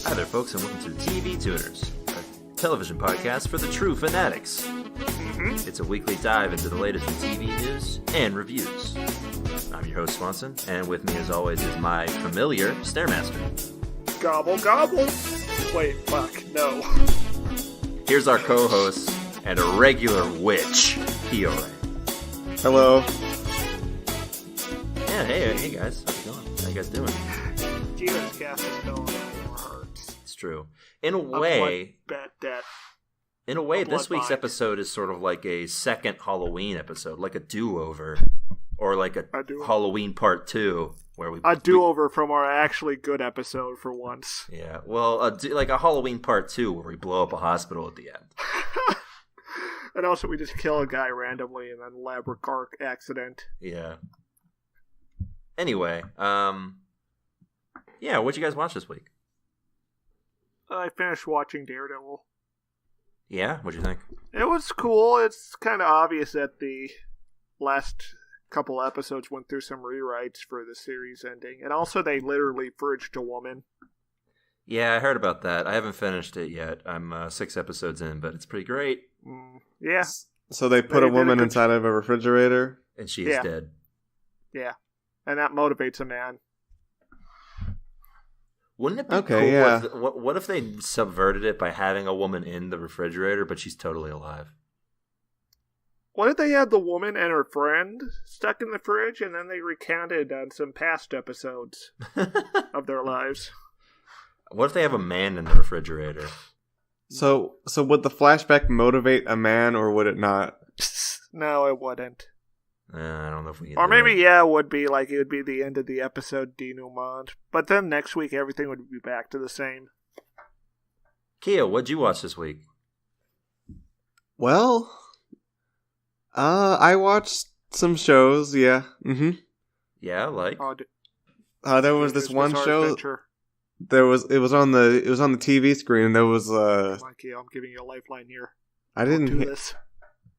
Hi there, folks, and welcome to TV Tuners, a television podcast for the true fanatics. It's a weekly dive into the latest in TV news and reviews. I'm your host, Swanson, and with me, as always, is my familiar Stairmaster. Gobble, gobble. Wait, fuck, no. Here's our co-host and a regular witch, Kiorein. Hello. Yeah, hey guys, how's it going? How you guys doing? Jesus, cast is going hurts. It's true. In a way, this week's bite. episode is sort of like a second Halloween episode, like a do-over, or like a Halloween Part 2, where a do-over from our actually good episode for once. Yeah, well, like a Halloween Part 2, where we blow up a hospital at the end. And also, we just kill a guy randomly in an elaborate car accident. Yeah. Anyway, yeah, what'd you guys watch this week? I finished watching Daredevil. Yeah? What'd you think? It was cool. It's kind of obvious that the last couple episodes went through some rewrites for the series ending. And also, they literally fridged a woman. Yeah, I heard about that. I haven't finished it yet. I'm 6 episodes in, but it's pretty great. Yeah. So they put a woman inside of a refrigerator? And she is dead. Yeah. And that motivates a man. Wouldn't it be cool? Yeah. What if they subverted it by having a woman in the refrigerator, but she's totally alive? What if they had the woman and her friend stuck in the fridge, and then they recounted on some past episodes of their lives? What if they have a man in the refrigerator? So would the flashback motivate a man, or would it not? No, it wouldn't. I don't know if we can. Or maybe, it would be like it would be the end of the episode denouement. But then next week, everything would be back to the same. Kia, what'd you watch this week? Well, I watched some shows. Yeah. Mm-hmm. Yeah, like. There was this one show. Adventure. It was on the TV screen. There was Come on, Kia, I'm giving you a lifeline here. I didn't do this.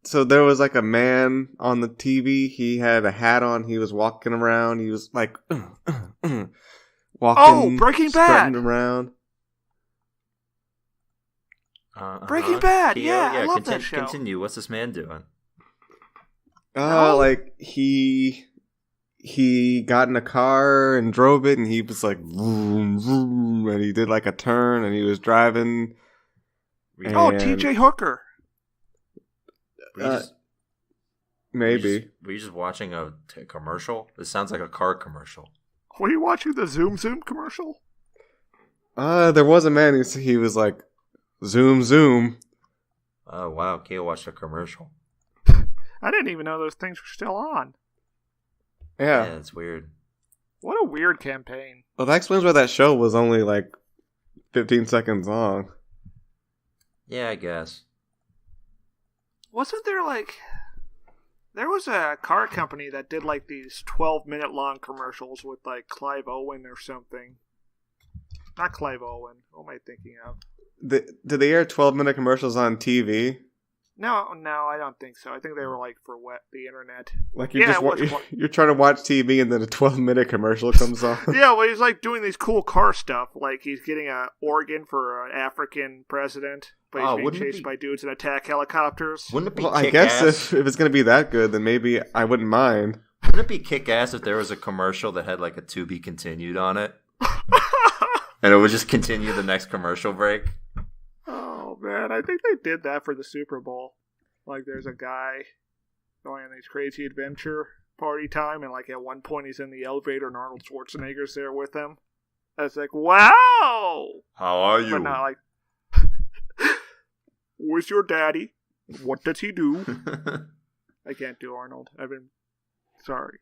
So there was like a man on the TV. He had a hat on. He was walking around. He was like walking. Oh, Breaking Bad. Around. Breaking Bad. Kia, yeah, I love that show. Continue. What's this man doing? Like he got in a car and drove it, and he was like vroom, vroom, and he did like a turn, and he was driving. TJ Hooker. Maybe. Were you just watching a commercial? This sounds like a car commercial. Were you watching the Zoom Zoom commercial? There was a man he was like, zoom, zoom. Oh, wow. Kia watched a commercial. I didn't even know those things were still on. Yeah, it's weird. What a weird campaign. Well, that explains why that show was only like 15 seconds long. Yeah, I guess. Wasn't there there was a car company that did like these 12-minute long commercials with like Clive Owen or something. Not Clive Owen. What am I thinking of? Did they air 12-minute commercials on TV? No, I don't think so. I think they were like for the internet. Like you're trying to watch TV and then a 12-minute commercial comes on. Yeah, well, he's like doing these cool car stuff. Like he's getting an organ for an African president, but he's being chased by dudes in attack helicopters. Wouldn't it be I guess if it's going to be that good, then maybe I wouldn't mind. Wouldn't it be kick-ass if there was a commercial that had like a to be continued on it? And it would just continue the next commercial break? Oh, man, I think they did that for the Super Bowl. Like, there's a guy going on this crazy adventure party time, and, like, at one point he's in the elevator and Arnold Schwarzenegger's there with him. And it's like, wow! How are you? But not like, who's your daddy? What does he do? I can't do Arnold. Sorry.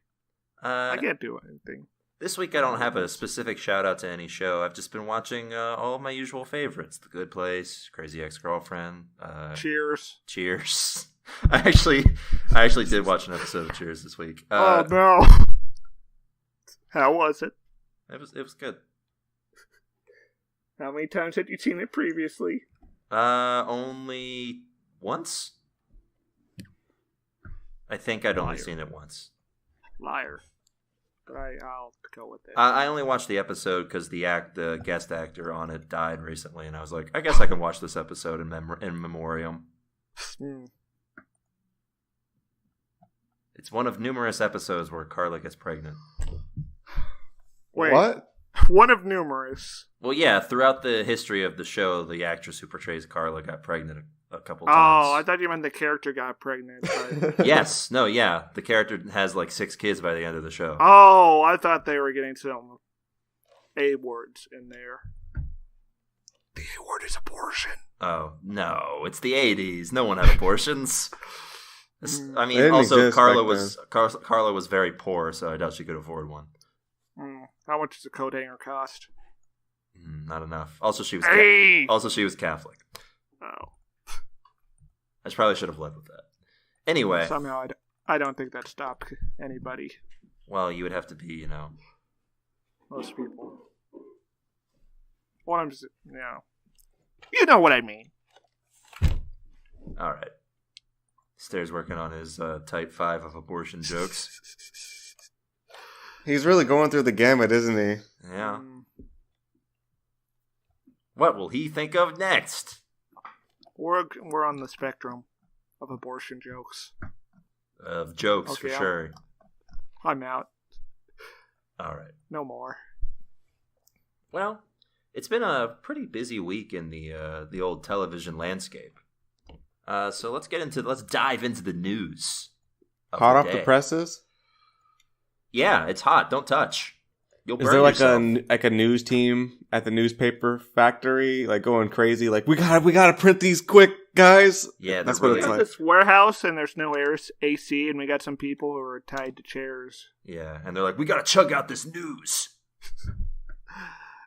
I can't do anything. This week I don't have a specific shout out to any show. I've just been watching all of my usual favorites: The Good Place, Crazy Ex-Girlfriend, Cheers. I actually did watch an episode of Cheers this week. Oh no! How was it? It was good. How many times had you seen it previously? Only once. I think I'd only seen it once. Liar. But I'll go with it. I only watched the episode because the guest actor on it died recently, and I was like, I guess I can watch this episode in memoriam. It's one of numerous episodes where Carla gets pregnant. Wait, What? one of numerous. Well, yeah, throughout the history of the show, the actress who portrays Carla got pregnant a couple times. Oh, I thought you meant the character got pregnant. But... Yes, no, yeah. The character has like 6 kids by the end of the show. Oh, I thought they were getting some A words in there. The A word is abortion. Oh, no. It's the 80s. No one had abortions. I mean, didn't also, exist Carla back Carla was very poor, so I doubt she could afford one. How much does a coat hanger cost? Not enough. Also, she was she was Catholic. Oh. I probably should have led with that. Anyway. Somehow, I don't think that stopped anybody. Well, you would have to be, Most people. Well, I'm just, you know what I mean. All right. Stair's working on his type 5 of abortion jokes. He's really going through the gamut, isn't he? Yeah. What will he think of next? We're on the spectrum of abortion jokes. Of jokes, Okay, for sure. I'm out. All right. No more. Well, it's been a pretty busy week in the old television landscape. So let's dive into the news. Hot off the presses? Yeah, it's hot. Don't touch. You'll burn Is there yourself. like a news team at the newspaper factory, like going crazy, like we gotta print these quick, guys? Yeah, that's they're what really- it's like. This warehouse and there's no AC and we got some people who are tied to chairs. Yeah, and they're like, we gotta chug out this news.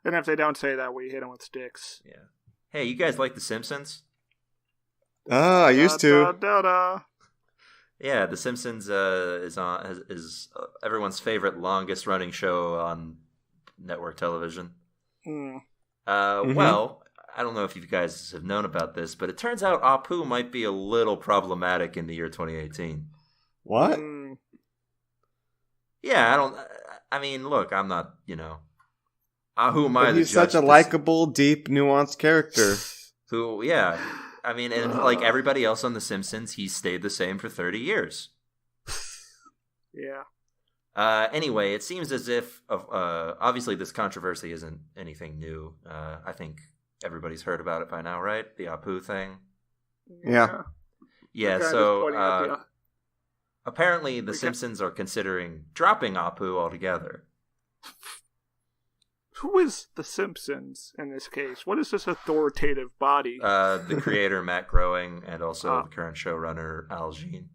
And if they don't say that, we hit them with sticks. Yeah. Hey, you guys like The Simpsons? I used to. Da. Yeah, The Simpsons is everyone's favorite longest running show on network television. Well, I don't know if you guys have known about this, but it turns out Apu might be a little problematic in the year 2018. What? Yeah, I mean, look, I'm not, who am I? But to he's judge such a this- likable, deep, nuanced character. Who, yeah. I mean, and like everybody else on The Simpsons, he stayed the same for 30 years. Yeah. Anyway, it seems as if, obviously this controversy isn't anything new. I think everybody's heard about it by now, right? The Apu thing. Yeah. Yeah, Kinda so pointing out apparently the Simpsons are considering dropping Apu altogether. Who is the Simpsons in this case? What is this authoritative body? The creator, Matt Groening, and also the current showrunner, Al Jean.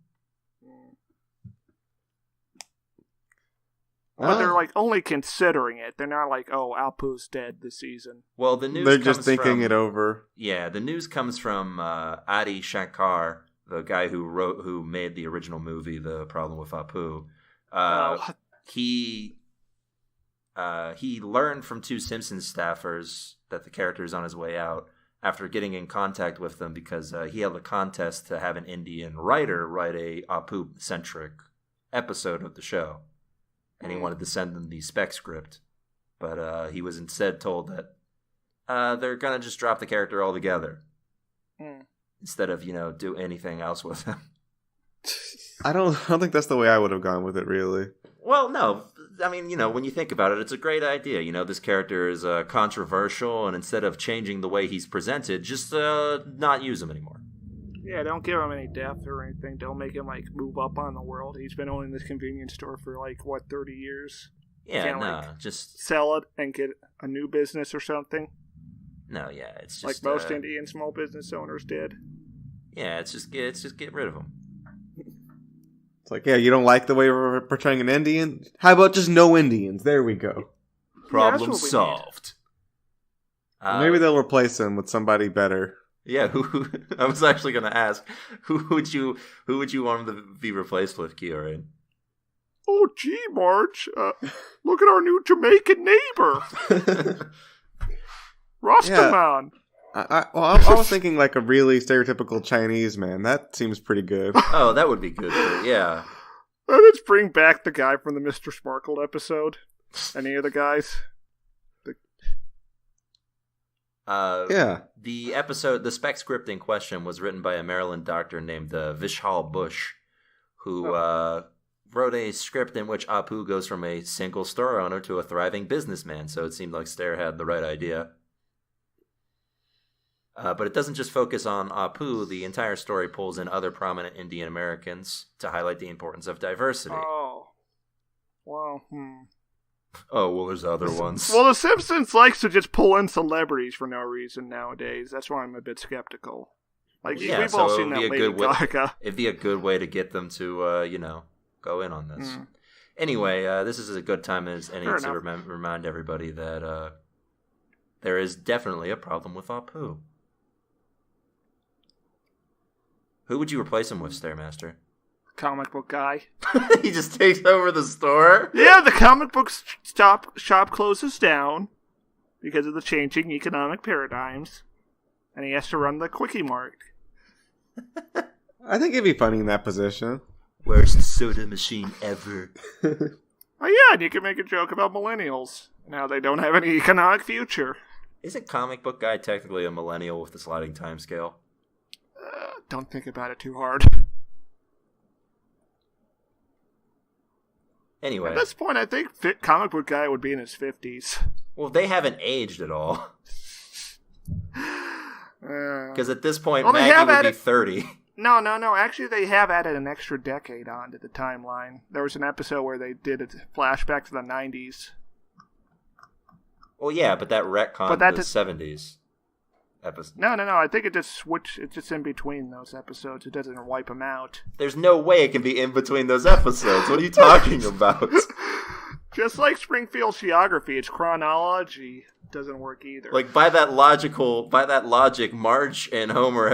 But they're like only considering it. They're not like, oh, Apu's dead this season. Well, the news They're comes just thinking from, it over. Yeah, the news comes from Adi Shankar, the guy who made the original movie, The Problem with Apu. He learned from 2 Simpsons staffers that the character is on his way out after getting in contact with them because he held a contest to have an Indian writer write a Apu-centric episode of the show. And he wanted to send them the spec script. But he was instead told that they're going to just drop the character altogether. Instead of, do anything else with him. I don't think that's the way I would have gone with it, really. Well, no. I mean, when you think about it, it's a great idea. This character is controversial, and instead of changing the way he's presented, just not use him anymore. Yeah, don't give him any depth or anything. Don't make him, move up on the world. He's been owning this convenience store for, 30 years. Yeah, no, just... sell it and get a new business or something. No, yeah, it's just... Like most Indian small business owners did. Yeah, it's just get rid of him. It's like, yeah, you don't like the way we're portraying an Indian? How about just no Indians? There we go. Problem solved. Maybe they'll replace him with somebody better. Yeah, who I was actually going to ask, who would you want him to be replaced with, Kiorein? Oh, gee, Marge, look at our new Jamaican neighbor, Rastaman. I was thinking like a really stereotypical Chinese man. That seems pretty good. Oh, that would be good. Yeah. Let's bring back the guy from the Mr. Sparkle episode. Any of the guys? Yeah. The spec script in question was written by a Maryland doctor named Vishal Bush, who wrote a script in which Apu goes from a single store owner to a thriving businessman, so it seemed like Stair had the right idea. But it doesn't just focus on Apu. The entire story pulls in other prominent Indian Americans to highlight the importance of diversity. Oh. Well, Oh, well, there's other ones. Well, The Simpsons likes to just pull in celebrities for no reason nowadays. That's why I'm a bit skeptical. Like, Yeah, we've so all it seen would that be a Lady good way- Gaga. It'd be a good way to get them to, go in on this. Anyway, this is as good time as any Fair to enough. remind everybody that there is definitely a problem with Apu. Who would you replace him with, Stairmaster? Comic book guy. He just takes over the store? Yeah, the comic book shop closes down because of the changing economic paradigms, and he has to run the Quickie Mart. I think it'd be funny in that position. Worst soda machine ever. Oh yeah, and you can make a joke about millennials and how they don't have any economic future. Isn't comic book guy technically a millennial with the sliding time scale? Don't think about it too hard. Anyway. At this point, I think comic book guy would be in his 50s. Well, they haven't aged at all. Because at this point, Well, they Maggie have would be added- 30. No. Actually, they have added an extra decade onto the timeline. There was an episode where they did a flashback to the 90s. Well, yeah, but that retconned But that the did- 70s episode. No. I think it just switched. It's just in between those episodes. It doesn't wipe them out. There's no way it can be in between those episodes. What are you talking about? Just like Springfield's geography, its chronology doesn't work either. Like, by that logic, Marge and Homer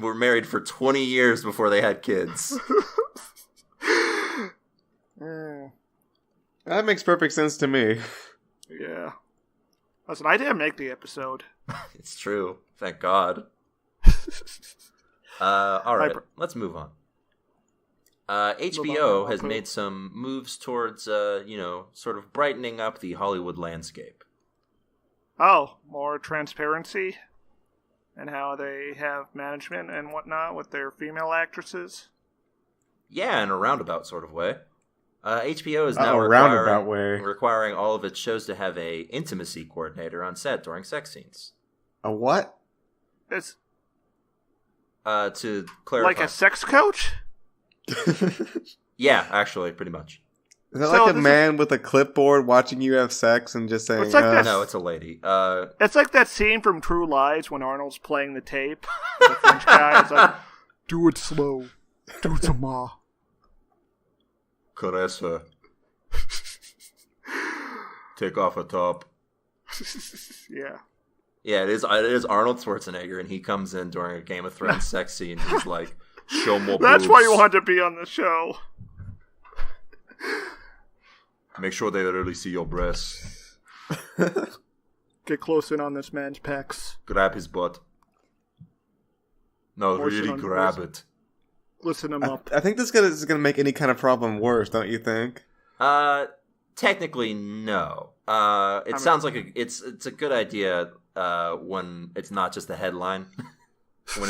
were married for 20 years before they had kids. That makes perfect sense to me. Yeah. Listen, I didn't make the episode. It's true. Thank God. All right, let's move on. HBO has made some moves towards, sort of brightening up the Hollywood landscape. Oh, more transparency and how they have management and whatnot with their female actresses. Yeah, in a roundabout sort of way. HBO is now roundabout way. requiring all of its shows to have a intimacy coordinator on set during sex scenes. A what? It's To clarify. like a sex coach? Yeah, actually, pretty much. Is that So like a this man with a clipboard watching you have sex and just saying, It's like that- No, it's a lady. It's like that scene from True Lies when Arnold's playing the tape. The French guy is like, do it slow. Do it some more. Caress her. Take off her top. Yeah. Yeah, it is Arnold Schwarzenegger, and he comes in during a Game of Thrones sex scene. He's like, show more That's boobs. why you want to be on the show. Make sure they really see your breasts. Get close in on this man's pecs. Grab his butt. No, Motion really on grab voice. it. Listen him up. I think this is gonna make any kind of problem worse, don't you think? Technically, no. It sounds like it's a good idea when it's not just a headline. when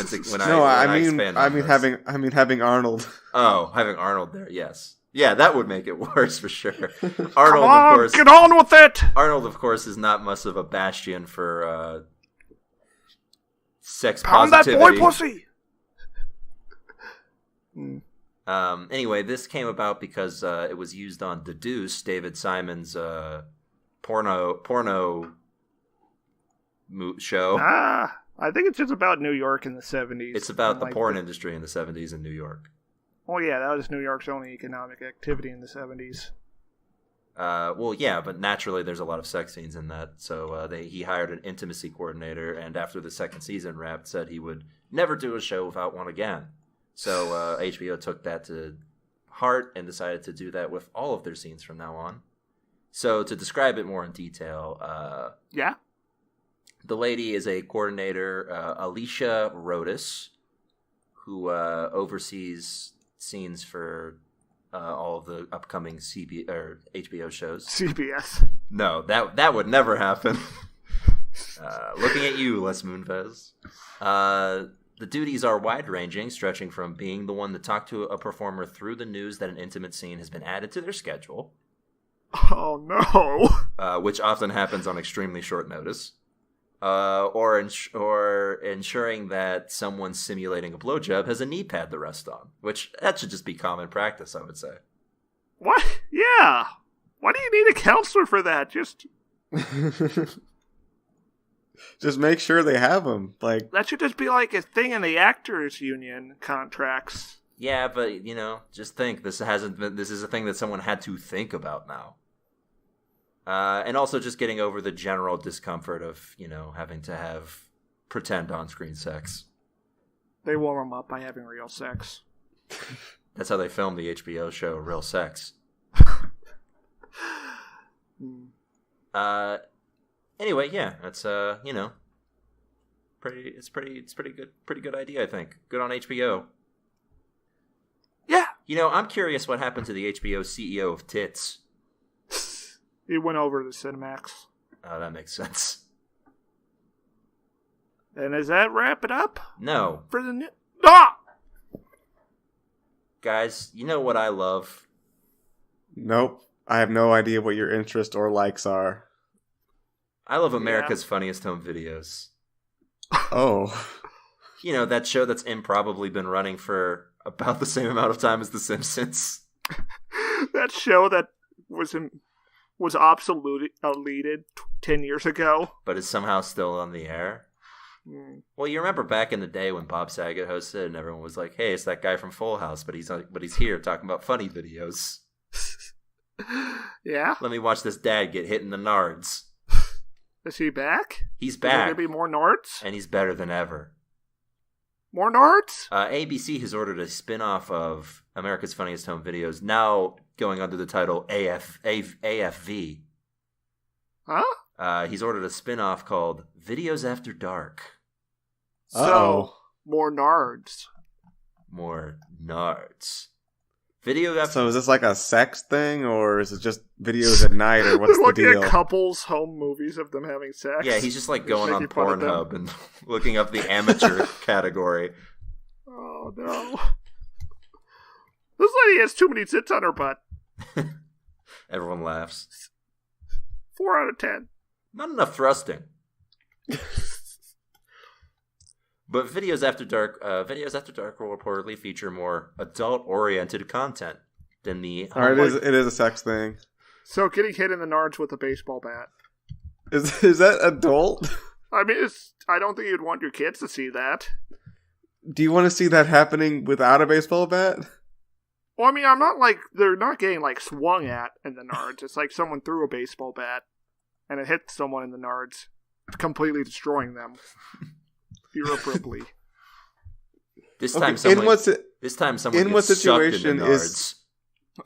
having Arnold. Oh, having Arnold there, yes. Yeah, that would make it worse for sure. Come Arnold, on, of course. get on with it! Arnold, of course, is not much of a bastion for sex Pound that positivity. boy pussy! Anyway, this came about because it was used on Deduce, David Simon's porno show. I think it's just about New York in the 70s. It's about and the like porn industry in the 70s in New York. Oh yeah, that was New York's only economic activity in the 70s. Well, yeah, but naturally there's a lot of sex scenes in that. So he hired an intimacy coordinator, and after the second season wrapped, said he would never do a show without one again. So HBO took that to heart and decided to do that with all of their scenes from now on. So to describe it more in detail, Yeah? the lady is a coordinator, Alicia Rodas, who oversees scenes for all of the upcoming HBO shows. CBS. No, that would never happen. Looking at you, Les Moonves. The duties are wide-ranging, stretching from being the one to talk to a performer through the news that an intimate scene has been added to their schedule. Oh, no. Which often happens on extremely short notice. Or ensuring that someone simulating a blowjob has a knee pad to rest on. Which, that should just be common practice, I would say. What? Yeah. Why do you need a counselor for that? Just make sure they have them. Like, that should just be like a thing in the actors union contracts. Yeah, but, just think, this is a thing that someone had to think about now. And also just getting over the general discomfort of, having to have pretend on-screen sex. They warm them up by having real sex. That's how they filmed the HBO show Real Sex. Anyway, yeah, it's pretty good idea, I think. Good on HBO. Yeah. I'm curious what happened to the HBO CEO of Tits. He went over to Cinemax. Oh, that makes sense. And does that wrap it up? No. For the Ah! Guys, you know what I love? Nope. I have no idea what your interest or likes are. I love America's Funniest Home Videos. Oh. That show that's improbably been running for about the same amount of time as The Simpsons. That show that was obsoleted 10 years ago. But is somehow still on the air. Well, you remember back in the day when Bob Saget hosted and everyone was like, hey, it's that guy from Full House, but he's here talking about funny videos. Yeah? Let me watch this dad get hit in the nards. Is he back? He's Is there back. going to be more nards? And he's better than ever. More nards? ABC has ordered a spin-off of America's Funniest Home Videos, now going under the title AFV. Huh? He's ordered a spin-off called Videos After Dark. So, more nards. More nards. Video after... So is this like a sex thing, or is it just videos at night, or what's They're the looking deal? at couples' home movies of them having sex. Yeah, he's just like going on making fun of them. Pornhub and looking up the amateur category. Oh, no. This lady has too many zits on her butt. Everyone laughs. 4 out of 10. Not enough thrusting. But Videos After Dark will reportedly feature more adult-oriented content than the... All right, it is a sex thing. So getting hit in the nards with a baseball bat. Is that adult? I mean, I don't think you'd want your kids to see that. Do you want to see that happening without a baseball bat? Well, I mean, they're not getting, swung at in the nards. It's like someone threw a baseball bat, and it hit someone in the nards, completely destroying them. Irreparably. This time what situation is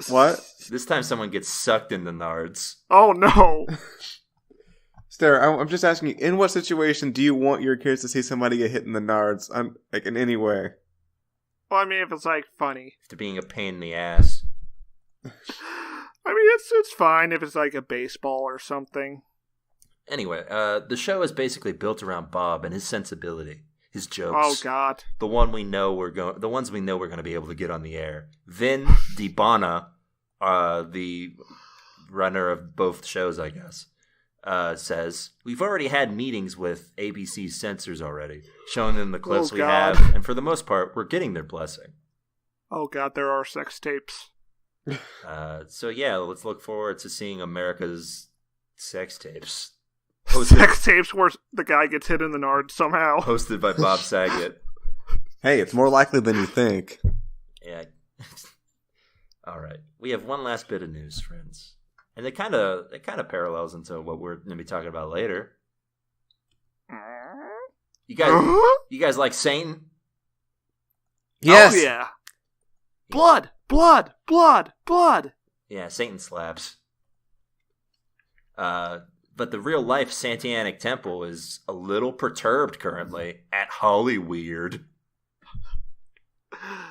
what? This time someone gets sucked in the nards. Oh no! Stare, I'm just asking you, in what situation do you want your kids to see somebody get hit in the nards, in any way? Well, I mean, if it's funny. After being a pain in the ass. I mean, it's fine if it's like a baseball or something. Anyway, the show is basically built around Bob and his sensibility, his jokes. Oh God! The ones we know we're going to be able to get on the air. Vin DiBona, the runner of both shows, I guess, says we've already had meetings with ABC's censors already, showing them the clips we have, and for the most part, we're getting their blessing. Oh God, there are sex tapes. So yeah, let's look forward to seeing America's sex tapes. Sex tapes where the guy gets hit in the nards somehow. Hosted by Bob Saget. Hey, it's more likely than you think. Yeah. All right. We have one last bit of news, friends. And it kind of parallels into what we're going to be talking about later. You guys like Satan? Yes. Oh, yeah. Blood, blood, blood, blood. Yeah, Satan slaps. But the real-life Santanic Temple is a little perturbed currently at Hollyweird.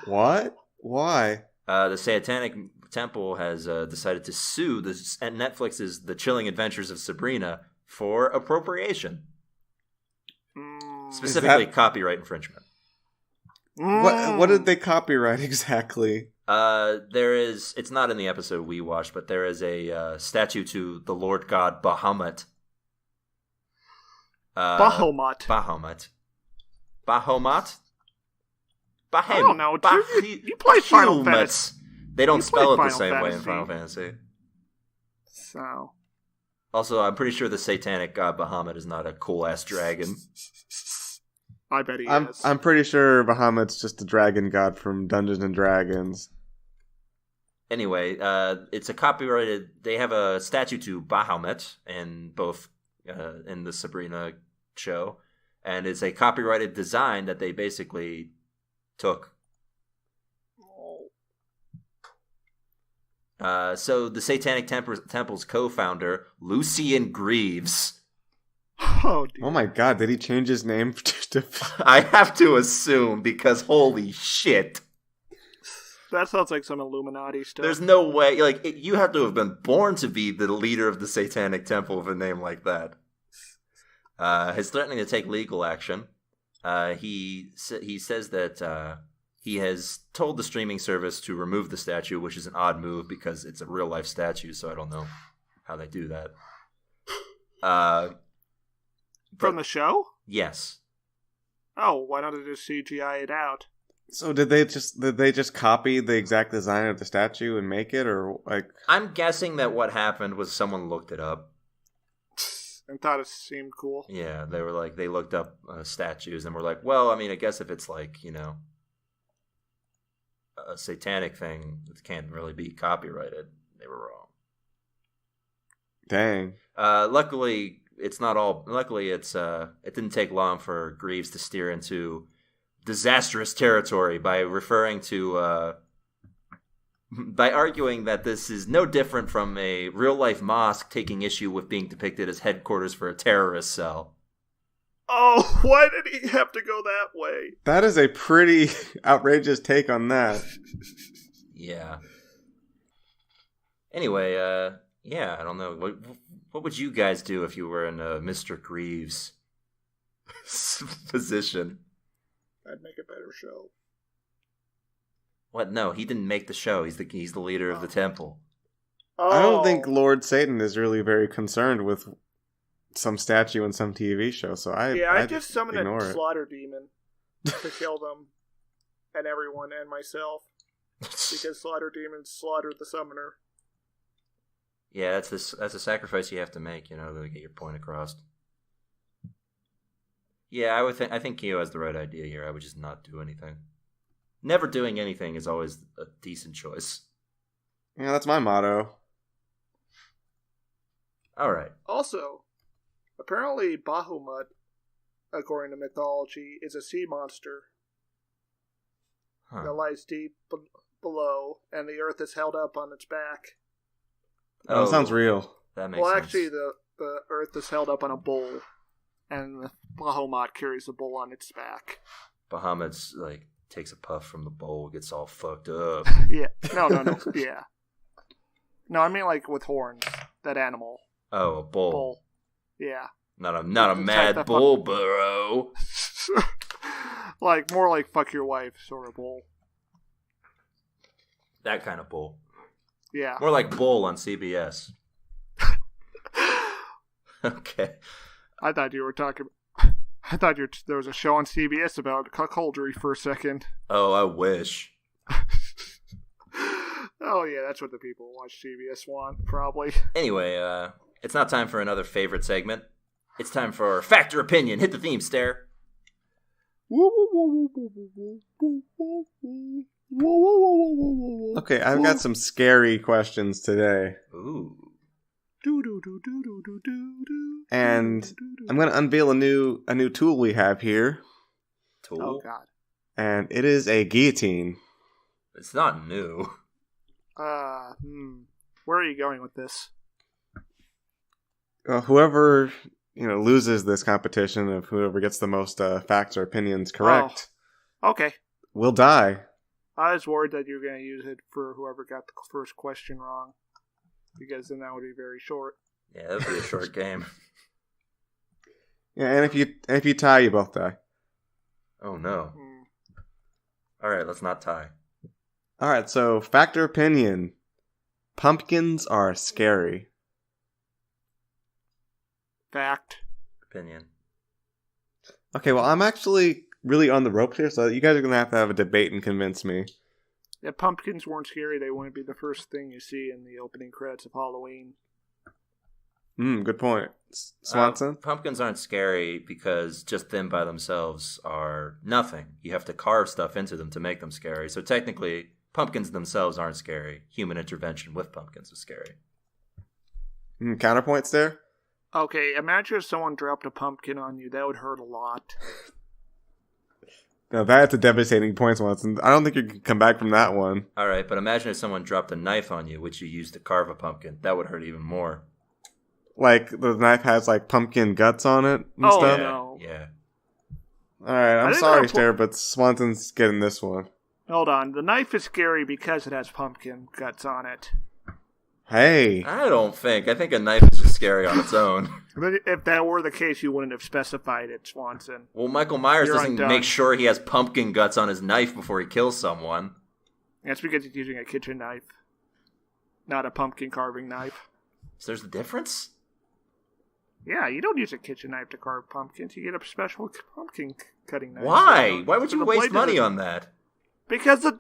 What? Why? The Satanic Temple has decided to sue Netflix's The Chilling Adventures of Sabrina for appropriation. Specifically, copyright infringement. What did they copyright exactly? It's not in the episode we watched, but there is a statue to the Lord God Bahamut. Bahamut. I don't know. You play Final Fantasy. They don't spell it the Final same way in Fantasy. Final Fantasy. So. Also, I'm pretty sure the satanic god Bahamut is not a cool-ass dragon. I bet he is. I'm pretty sure Bahamut's just a dragon god from Dungeons and Dragons. Anyway, it's a copyrighted... They have a statue to Bahamut in both in the Sabrina show, and it's a copyrighted design that they basically took. So the Satanic Temple's co-founder, Lucian Greaves... Oh, dear. Oh my god, did he change his name to... I have to assume, because holy shit. That sounds like some Illuminati stuff. There's no way, you have to have been born to be the leader of the Satanic Temple with a name like that. He's threatening to take legal action. He says that he has told the streaming service to remove the statue, which is an odd move because it's a real-life statue, so I don't know how they do that. From the show? Yes. Oh, why not just CGI it out? So did they just copy the exact design of the statue and make it, or like? I'm guessing that what happened was someone looked it up and thought it seemed cool. Yeah, they looked up statues and were like, well, I mean, I guess if it's like, a satanic thing, it can't really be copyrighted. They were wrong. Dang. Luckily, it's not all. Luckily, it didn't take long for Greaves to steer into disastrous territory by referring to by arguing that this is no different from a real life mosque taking issue with being depicted as headquarters for a terrorist cell. Oh, why did he have to go that way? That is a pretty outrageous take on that. Yeah. Anyway, yeah, I don't know. What would you guys do if you were in Mr. Greaves' position? I'd make a better show. What? No, he didn't make the show. He's the leader of the temple. Oh. I don't think Lord Satan is really very concerned with some statue in some TV show, so I just summoned ignore a it. slaughter demon to kill them and everyone and myself because slaughter demons slaughtered the summoner. Yeah, that's a sacrifice you have to make, to get your point across. Yeah, I think Kyo has the right idea here. I would just not do anything. Never doing anything is always a decent choice. Yeah, that's my motto. All right. Also, apparently Bahamut, according to mythology, is a sea monster that lies deep below, and the earth is held up on its back. Oh, sounds real. That makes sense. Actually, the earth is held up on a bull, and the Bahamut carries the bull on its back. Bahamut's takes a puff from the bowl, gets all fucked up. Yeah. No. Yeah. No, I mean with horns. That animal. Oh, a bull. Bull. Yeah. Not a mad bull burrow. More like fuck your wife sort of bull. That kind of bull. Yeah. More like Bull on CBS. Okay. I thought there was a show on CBS about cuckoldry for a second. Oh, I wish. Oh, yeah, that's what the people who watch CBS want, probably. Anyway, it's not time for another favorite segment. It's time for Fact or Opinion. Hit the theme, Stare. Okay, I've got some scary questions today. Ooh. And I'm going to unveil a new tool we have here. Tool? Oh, God. And it is a guillotine. It's not new. Where are you going with this? Whoever loses this competition of whoever gets the most facts or opinions correct Okay. will die. I was worried that you were going to use it for whoever got the first question wrong, because then that would be very short. Yeah, that would be a short game. Yeah, and if you tie, you both die. Oh no. All right, let's not tie. All right, so fact or opinion: pumpkins are scary. Fact. Opinion. Okay, well, I'm actually really on the ropes here, so you guys are going to have a debate and convince me. If pumpkins weren't scary, they wouldn't be the first thing you see in the opening credits of Halloween. Good point. Swanson? Pumpkins aren't scary because just them by themselves are nothing. You have to carve stuff into them to make them scary. So technically, pumpkins themselves aren't scary. Human intervention with pumpkins is scary. Counterpoints there? Okay, imagine if someone dropped a pumpkin on you. That would hurt a lot. Now that's a devastating point, Swanson. I don't think you can come back from that one. All right, but imagine if someone dropped a knife on you, which you used to carve a pumpkin. That would hurt even more. Like, the knife has, like, pumpkin guts on it and stuff? No. Yeah. Alright, I'm sorry, Stair, but Swanson's getting this one. Hold on. The knife is scary because it has pumpkin guts on it. Hey. I think a knife is just scary on its own. But if that were the case, you wouldn't have specified it, Swanson. Well, Michael Myers You're doesn't undone. make sure he has pumpkin guts on his knife before he kills someone. That's because he's using a kitchen knife, not a pumpkin carving knife. So there's a difference? Yeah, you don't use a kitchen knife to carve pumpkins. You get a special pumpkin cutting knife. Why? Why would So you the waste blade money doesn't- on that? Because the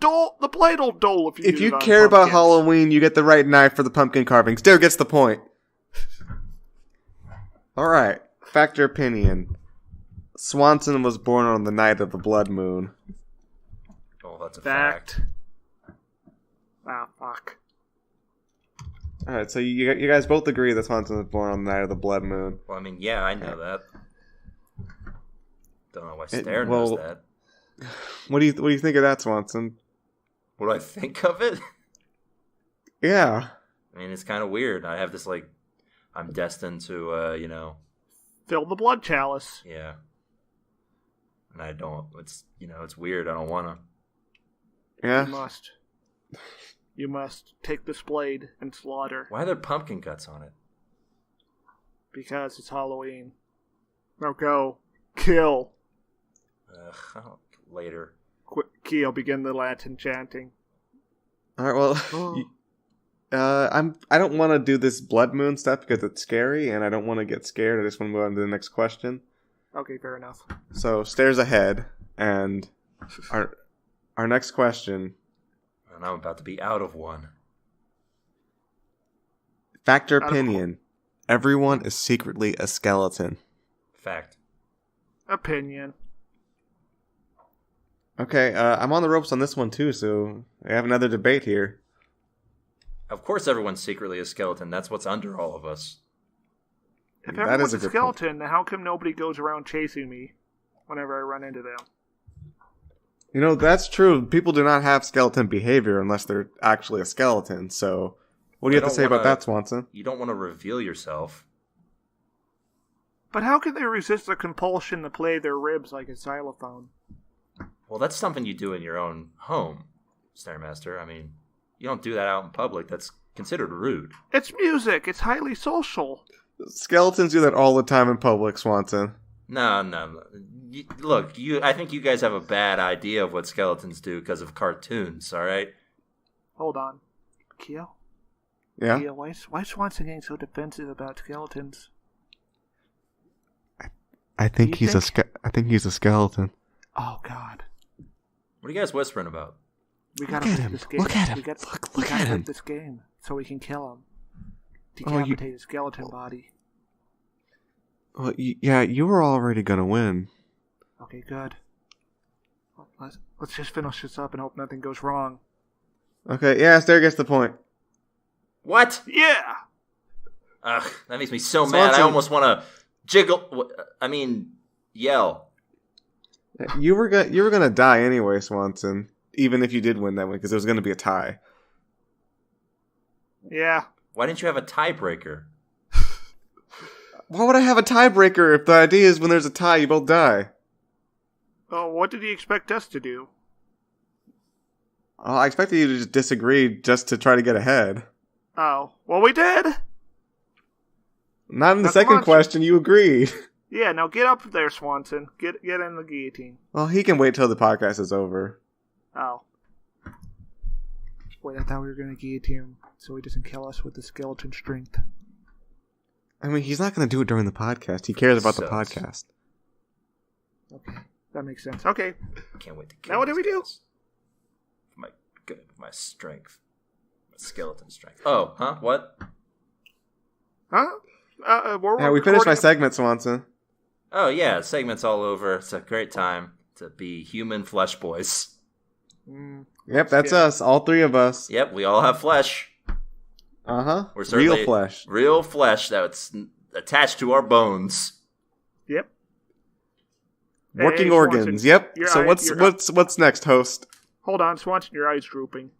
blade will dull if you If use you it on care about pumpkins. Halloween, you get the right knife for the pumpkin carving. Stair gets the point. Alright, fact or opinion. Swanson was born on the night of the blood moon. Oh, that's a Fact. fact. Ah, fuck. Alright, so you guys both agree that Swanson was born on the night of the blood moon. Well, I mean, yeah, I know that. Don't know why Stair knows that. What do you think of that, Swanson? What do I think of it? Yeah. I mean, it's kind of weird. I have this, like, I'm destined to, Fill the blood chalice. yeah. And I don't, it's weird. I don't want to. Yeah. You must take this blade and slaughter. Why are there pumpkin guts on it? Because it's Halloween. Now go. Kill. Later. Keo, begin the Latin chanting. Alright, well, I don't want to do this blood moon stuff because it's scary, and I don't want to get scared. I just want to move on to the next question. Okay, fair enough. So, Stair's ahead, and our next question. And I'm about to be out of one. Fact or opinion? Everyone is secretly a skeleton. Fact. Opinion. Okay, I'm on the ropes on this one too, so I have another debate here. Of course everyone's secretly a skeleton. That's what's under all of us. If That everyone's is a a good skeleton, then how come nobody goes around chasing me whenever I run into them? You know, that's true. People do not have skeleton behavior unless they're actually a skeleton, so what do you have to say about that, Swanson? You don't want to reveal yourself. But how can they resist the compulsion to play their ribs like a xylophone? Well, that's something you do in your own home, Stairmaster. I mean, you don't do that out in public. That's considered rude. It's music. It's highly social. Skeletons do that all the time in public, Swanson. No. Look, I think you guys have a bad idea of what skeletons do because of cartoons, all right? Hold on. Keo? Yeah? Keo, why is Swanson getting so defensive about skeletons? I think he's a skeleton. Oh, God. What are you guys whispering about? We gotta Look at beat him. this game. Look at him. We gotta Look at him. beat this game so we can kill him. Oh, Decapitate his skeleton body. Well, you were already gonna win. Okay, good. Let's just finish this up and hope nothing goes wrong. Okay, yeah, Stair gets the point. What? Yeah! Ugh, that makes me so mad. Swanson. I almost want to yell. You were gonna die anyway, Swanson. Even if you did win that one, because there was gonna be a tie. Yeah. Why didn't you have a tiebreaker? Why would I have a tiebreaker if the idea is when there's a tie, you both die? Oh, what did he expect us to do? Oh, I expected you to just disagree just to try to get ahead. Oh. Well, we did! Not in the Now, second come on, question, you agreed. Yeah, now get up there, Swanson. Get in the guillotine. Well, he can wait till the podcast is over. Oh. Wait, I thought we were going to guillotine him so he doesn't kill us with his skeleton strength. I mean, he's not going to do it during the podcast. He cares about the podcast. Okay, that makes sense. Okay. Can't wait to kill Now what do we do? My strength. My skeleton strength. Oh, huh? What? Huh? We finished my segment, Swanson. Oh, yeah. Segment's all over. It's a great time to be human flesh boys. Yep, that's us. All three of us. Yep, we all have flesh. Uh-huh. We're certainly real flesh. Real flesh that's attached to our bones. Yep. Working Hey, organs. Swanson, Yep. your So eye- what's next, host? Hold on, Swanson, your eye's drooping.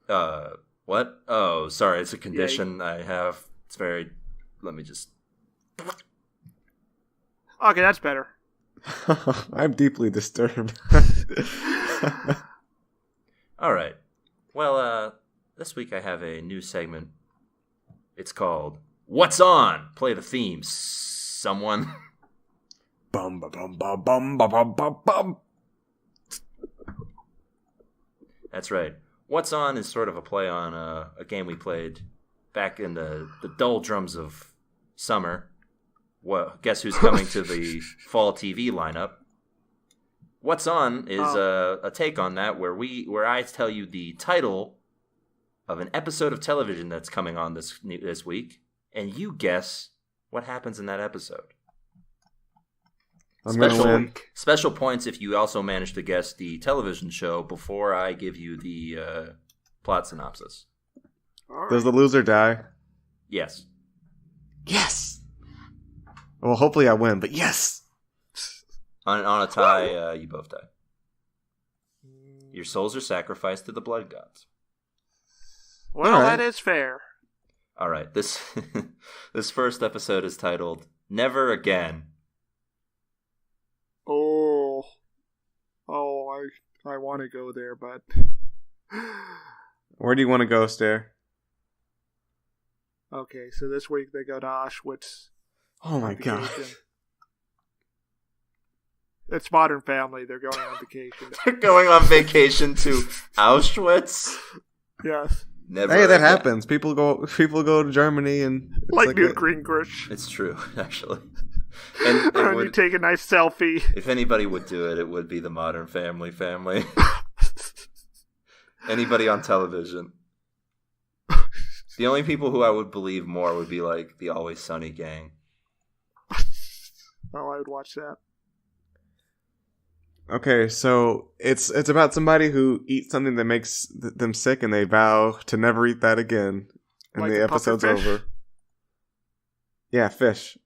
What? Oh, sorry. It's a condition I have. It's very... Let me just... Okay, that's better. I'm deeply disturbed. All right. Well, this week I have a new segment. It's called What's On? Play the theme, someone. Bum ba bum ba bum ba bum ba bum. That's right. What's On is sort of a play on a game we played back in the doldrums of summer. Well, guess who's coming to the fall TV lineup? What's On is a take on that where I tell you the title of an episode of television that's coming on this week, and you guess what happens in that episode. I'm gonna win. Special points if you also manage to guess the television show before I give you the plot synopsis. Right. Does the loser die? Yes. Yes. Well, hopefully I win, but yes. On a tie, you both die. Your souls are sacrificed to the blood gods. Well, All right. that is fair. All right. This first episode is titled "Never Again." I want to go there, but Where do you want to go, Stair? okay. So this week they go to Auschwitz. Oh my god. Vacation. It's Modern Family. They're going on vacation. They're going on vacation to Auschwitz. Yes, Never. Hey, that again. happens. People go to Germany and it's like Newt a- Gingrich. It's true, actually. And it And would, you take a nice selfie. if anybody would do it, it would be the Modern Family. Anybody on television. The only people who I would believe more would be like the Always Sunny gang. Oh, I would watch that. Okay, so it's about somebody who eats something that makes them sick, and they vow to never eat that again. And Like the a puffer episode's fish? over. Yeah, fish.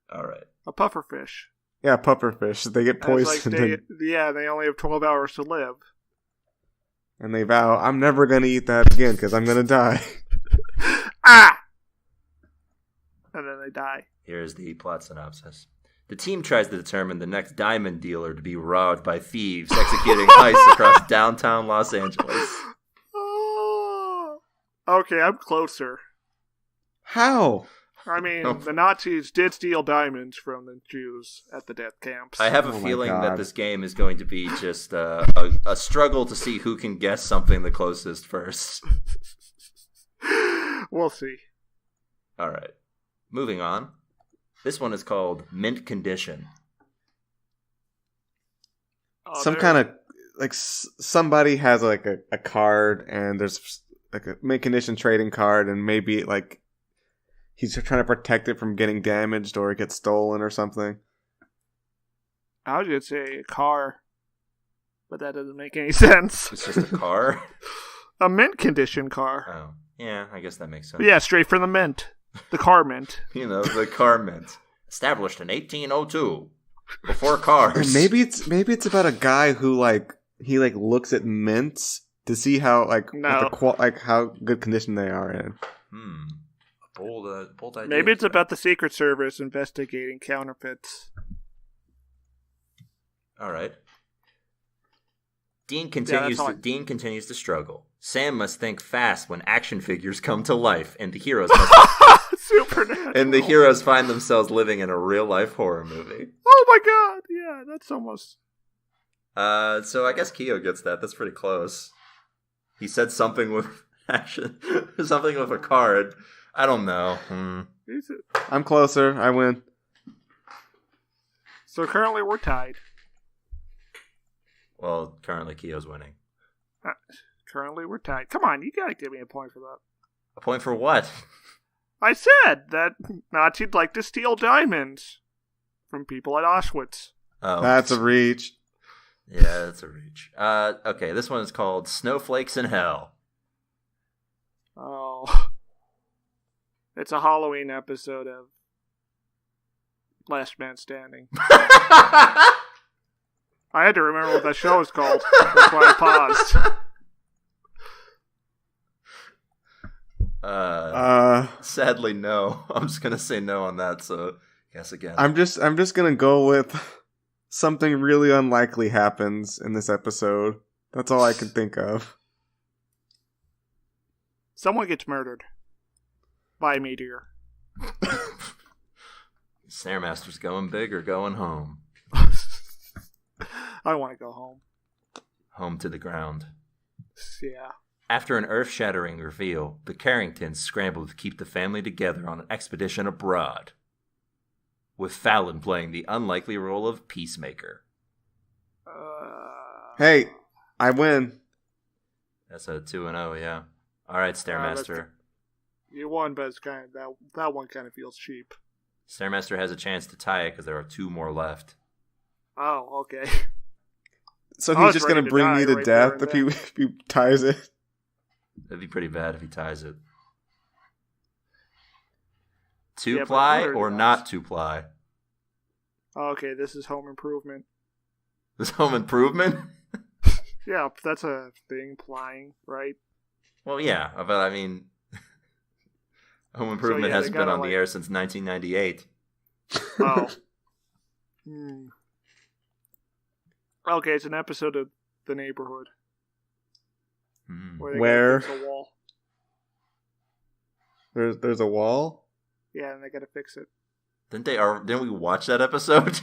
All right. A puffer fish. Yeah, puffer fish. They get That's like poisoned, they only have 12 hours to live. and they vow, I'm never going to eat that again because I'm going to die. Ah! And then they die. Here's the plot synopsis. The team tries to determine the next diamond dealer to be robbed by thieves executing heists across downtown Los Angeles. Oh. Okay, I'm closer. How? I mean, Oh. the Nazis did steal diamonds from the Jews at the death camps. I have a Oh my feeling God. that this game is going to be just a struggle to see who can guess something the closest first. We'll see. All right. Moving on. This one is called Mint Condition. Oh, Some kind of, like, somebody has, like, a card, and there's, like, a mint condition trading card, and maybe, like, he's trying to protect it from getting damaged or it gets stolen or something. I was going to say a car, but that doesn't make any sense. It's just a car. A mint condition car. Oh, yeah, I guess that makes sense. Yeah, straight from the mint. The car mint. You know, the car mint. Established in 1802. Before cars. And maybe it's about a guy who he looks at mints to see how No. how good condition they are in. Bold idea. Maybe it's about the Secret Service investigating counterfeits. All right. Dean continues to struggle. Sam must think fast when action figures come to life, and the heroes Supernatural. and the heroes find themselves living in a real life horror movie. Oh my god! Yeah, that's almost. So I guess Keo gets that. That's pretty close. He said something with action, something with a card. I don't know. I'm closer. I win. So currently we're tied. Well, currently Keo's winning. Currently we're tied. Come on, you gotta give me a point for that. A point for what? I said that Nazis like to steal diamonds from people at Auschwitz. Oh, that's a reach. Yeah, that's a reach. Okay, this one is called Snowflakes in Hell. Oh. It's a Halloween episode of Last Man Standing. I had to remember what that show is called. That's why I paused. Sadly, no. I'm just gonna say no on that. So, guess again. I'm just gonna go with something really unlikely happens in this episode. That's all I can think of. Someone gets murdered by a meteor. Stairmaster's going big or going home. I want to go home. Home to the ground. Yeah. After an earth-shattering reveal, the Carringtons scramble to keep the family together on an expedition abroad, with Fallon playing the unlikely role of Peacemaker. Hey, I win. That's a 2-0, yeah. All right, Stairmaster. You won, but it's kind of that one kind of feels cheap. Stairmaster has a chance to tie it because there are 2 more left. Oh, okay. So he's just going to bring me to death if he ties it? That'd be pretty bad if he ties it. 2-ply or not 2-ply? Okay, this is Home Improvement. This Home Improvement? Yeah, that's a thing, plying, right? Well, yeah, but I mean, Home Improvement hasn't been on the air since 1998. Oh. Okay, it's an episode of The Neighborhood. Where? Fix a wall. There's a wall? Yeah, and they gotta fix it. Didn't we watch that episode?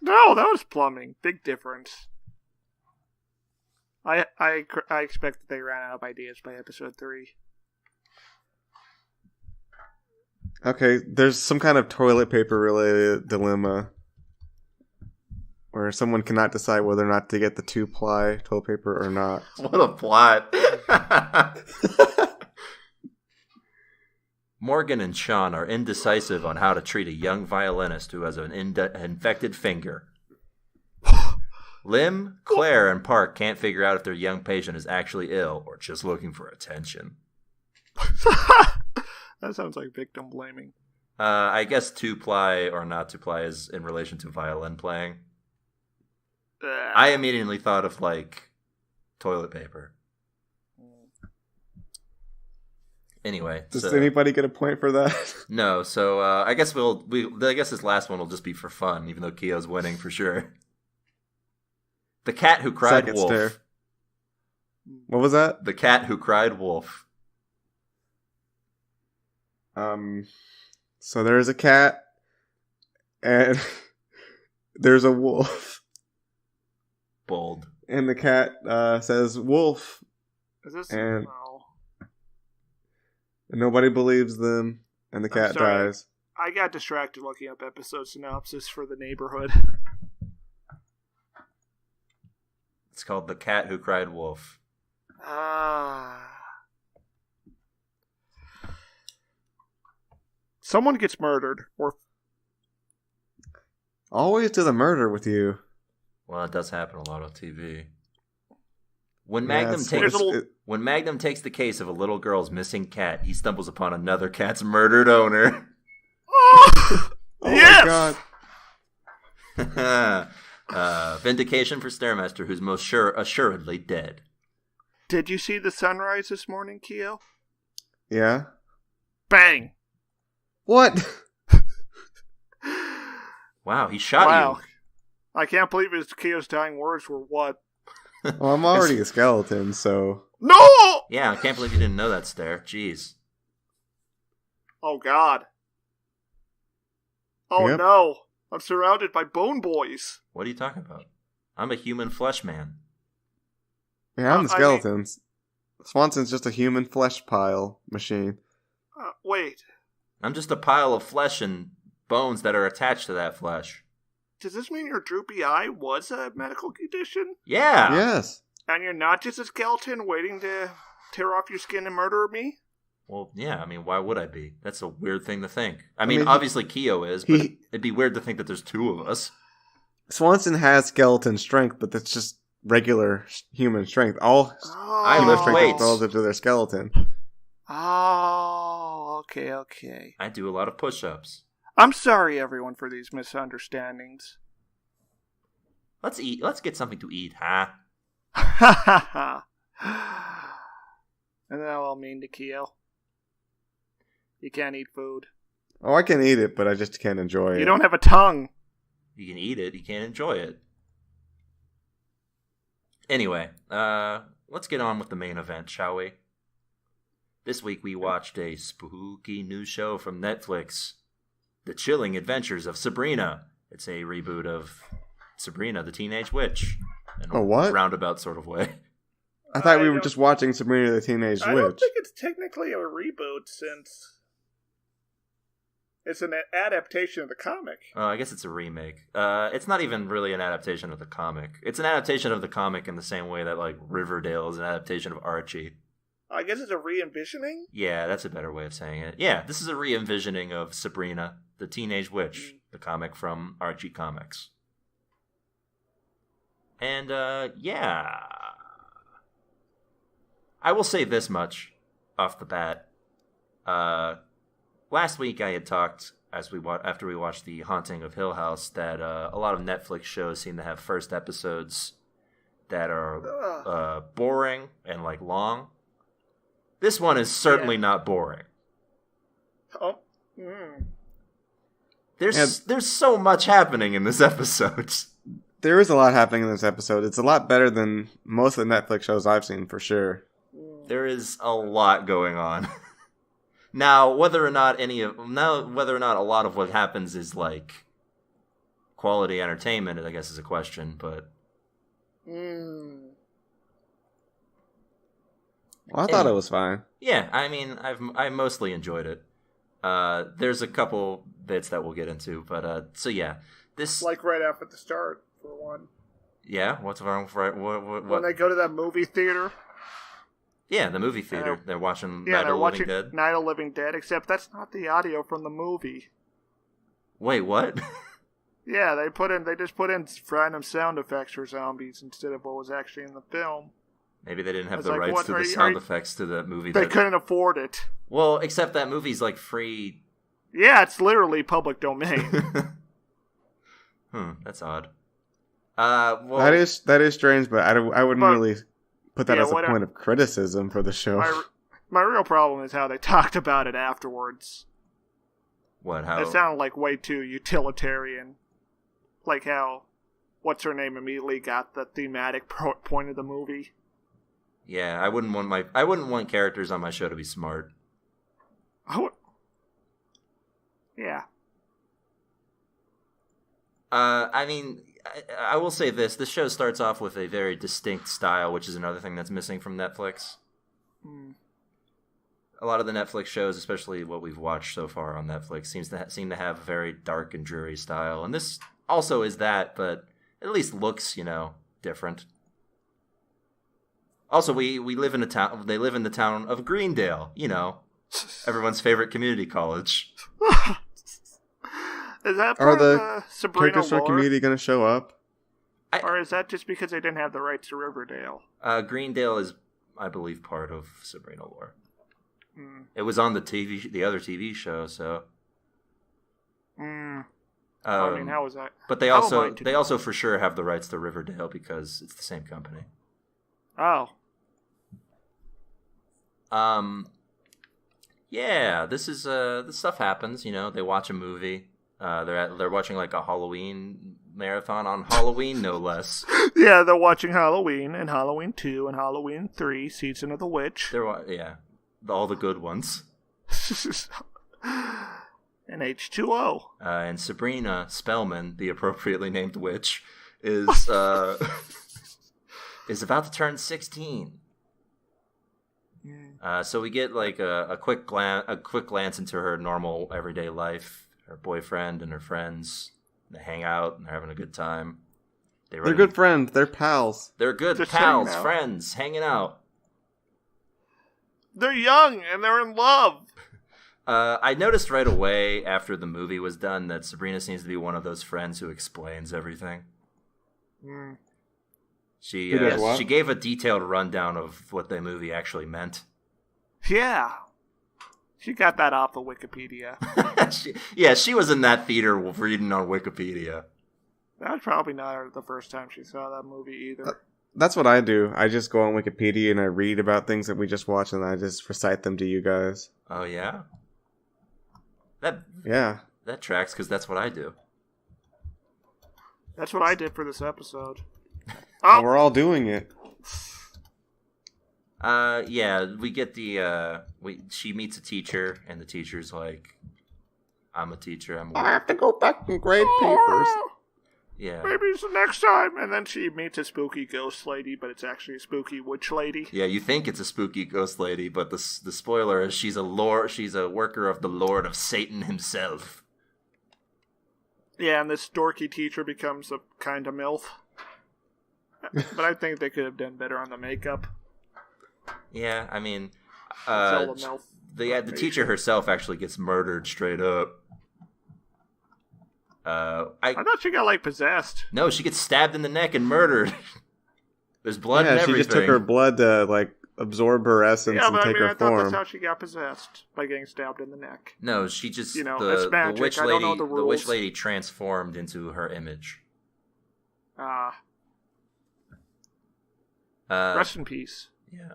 No, that was plumbing. Big difference. I expect that they ran out of ideas by episode 3. Okay, there's some kind of toilet paper related dilemma where someone cannot decide whether or not to get the 2-ply toilet paper or not. What a plot. Morgan and Sean are indecisive on how to treat a young violinist who has an infected finger. Lim, Claire, and Park can't figure out if their young patient is actually ill or just looking for attention. That sounds like victim blaming. I guess 2-ply or not 2-ply is in relation to violin playing. I immediately thought of, like, toilet paper. Anyway. Does anybody get a point for that? No, so I guess I guess this last one will just be for fun, even though Keo's winning for sure. The Cat Who Cried Wolf. Stare. What was that? The Cat Who Cried Wolf. So there's a cat, and there's a wolf. Bold. And the cat says, "Wolf." Is this? And nobody believes them, and the cat dies. I got distracted looking up episode synopsis for The Neighborhood. It's called The Cat Who Cried Wolf. Someone gets murdered, or always to the murder with you. Well, it does happen a lot on TV. When Magnum takes the case of a little girl's missing cat, he stumbles upon another cat's murdered owner. Oh yes! My God. Vindication for Stairmaster, who's most assuredly dead. Did you see the sunrise this morning, Keo? Yeah. Bang! What? Wow, he shot you. I can't believe Keo's dying words were what? Well, I'm already a skeleton, so... No! Yeah, I can't believe you didn't know that, Stair. Jeez. Oh, God. Oh, Yep. no. I'm surrounded by bone boys. What are you talking about? I'm a human flesh man. Yeah, I'm the I mean- skeletons. Swanson's just a human flesh pile machine. Wait. I'm just a pile of flesh and bones that are attached to that flesh. Does this mean your droopy eye was a medical condition? Yeah. Yes. And you're not just a skeleton waiting to tear off your skin and murder me? Well, yeah, I mean, why would I be? That's a weird thing to think. I mean, mean, obviously Keo is, but he- it'd be weird to think that there's two of us. Swanson has skeleton strength, but that's just regular human strength. All I human lift strength weights. is relative to their skeleton. Oh, okay. I do a lot of push-ups. I'm sorry, everyone, for these misunderstandings. Let's eat. Let's get something to eat, huh? Ha ha ha. And then I'll mean to Keo. You can't eat food. Oh, I can eat it, but I just can't enjoy it. You don't have a tongue. You can eat it. You can't enjoy it. Anyway, let's get on with the main event, shall we? This week we watched a spooky new show from Netflix, The Chilling Adventures of Sabrina. It's a reboot of Sabrina, the Teenage Witch. In Oh, what? roundabout sort of way. I thought we I were don't- just watching Sabrina the Teenage I Witch. don't think it's technically a reboot since it's an adaptation of the comic. I guess it's a remake. It's not even really an adaptation of the comic. It's an adaptation of the comic in the same way that, like, Riverdale is an adaptation of Archie. I guess it's a re-envisioning? Yeah, that's a better way of saying it. Yeah, this is a re-envisioning of Sabrina, the Teenage Witch, the comic from Archie Comics. And, yeah. I will say this much off the bat. Last week I had talked, after we watched The Haunting of Hill House, that a lot of Netflix shows seem to have first episodes that are boring and, like, long. This one is certainly not boring. Oh. There's so much happening in this episode. There is a lot happening in this episode. It's a lot better than most of the Netflix shows I've seen, for sure. There is a lot going on. Now, whether or not a lot of what happens is, like, quality entertainment, I guess is a question, but Well, I thought it was fine. yeah, I mean, I mostly enjoyed it. There's a couple bits that we'll get into, but so yeah, this Like right after the start, for one. yeah. What's wrong with what? When they go to that movie theater. Yeah, the movie theater. They're watching Yeah, Night they're of the watching Living Dead. Night of the Living Dead, except that's not the audio from the movie. Wait, what? Yeah, they just put in random sound effects for zombies instead of what was actually in the film. Maybe they didn't have It's the like, rights what to are the you- sound effects to the movie. They couldn't afford it. Well, except that movie's like free. Yeah, it's literally public domain. That's odd. Well, That is strange, but I wouldn't But- really put that yeah, as a what point of criticism for the show. my real problem is how they talked about it afterwards. what? How? It sounded like way too utilitarian. Like how, what's her name immediately got the thematic point of the movie. Yeah, I wouldn't want characters on my show to be smart. Yeah. I mean, I will say this: this show starts off with a very distinct style, which is another thing that's missing from Netflix. A lot of the Netflix shows, especially what we've watched so far on Netflix, seem to have a very dark and dreary style, and this also is that, but at least looks, different. Also, we live in a town. They live in the town of Greendale. Everyone's favorite community college. Is that Are part the of the Sabrina Characters from lore? Community going to show up? Or is that just because they didn't have the rights to Riverdale? Greendale is, I believe, part of Sabrina lore. It was on the other TV show, so. I mean, how was that? But they How also am I to they know? also for sure have the rights to Riverdale because it's the same company. Oh. Yeah, this is this stuff happens. They watch a movie. They're watching like a Halloween marathon on Halloween, no less. Yeah, they're watching Halloween and Halloween 2 and Halloween 3, Season of the Witch. All the good ones. And H2O. And Sabrina Spellman, the appropriately named witch, is about to turn 16. So we get like a quick glance into her normal everyday life. Her boyfriend and her friends, they hang out and they're having a good time. They're good friends. They're pals. They're good pals, friends, hanging out. They're young and they're in love. I noticed right away after the movie was done that Sabrina seems to be one of those friends who explains everything. She gave a detailed rundown of what the movie actually meant. Yeah. She got that off of Wikipedia. She was in that theater reading on Wikipedia. That was probably not the first time she saw that movie either. That's what I do. I just go on Wikipedia and I read about things that we just watched and I just recite them to you guys. Oh, yeah? That tracks because that's what I do. That's what I did for this episode. Oh, we're all doing it. We get she meets a teacher, and the teacher's like, I'm a teacher, I have to go back and grade papers. Yeah. Maybe it's the next time. And then she meets a spooky ghost lady, but it's actually a spooky witch lady. Yeah, you think it's a spooky ghost lady, but the spoiler is she's a worker of the Lord of Satan himself. Yeah, and this dorky teacher becomes a kind of MILF. But I think they could have done better on the makeup. Yeah, I mean, the teacher herself actually gets murdered straight up. I thought she got, possessed. No, she gets stabbed in the neck and murdered. There's blood and everything. Yeah, she just took her blood to, absorb her essence and take her I form. thought that's how she got possessed, by getting stabbed in the neck. No, she just, it's magic. The witch lady, I don't know the rules. The witch lady transformed into her image. Rest in peace. Yeah.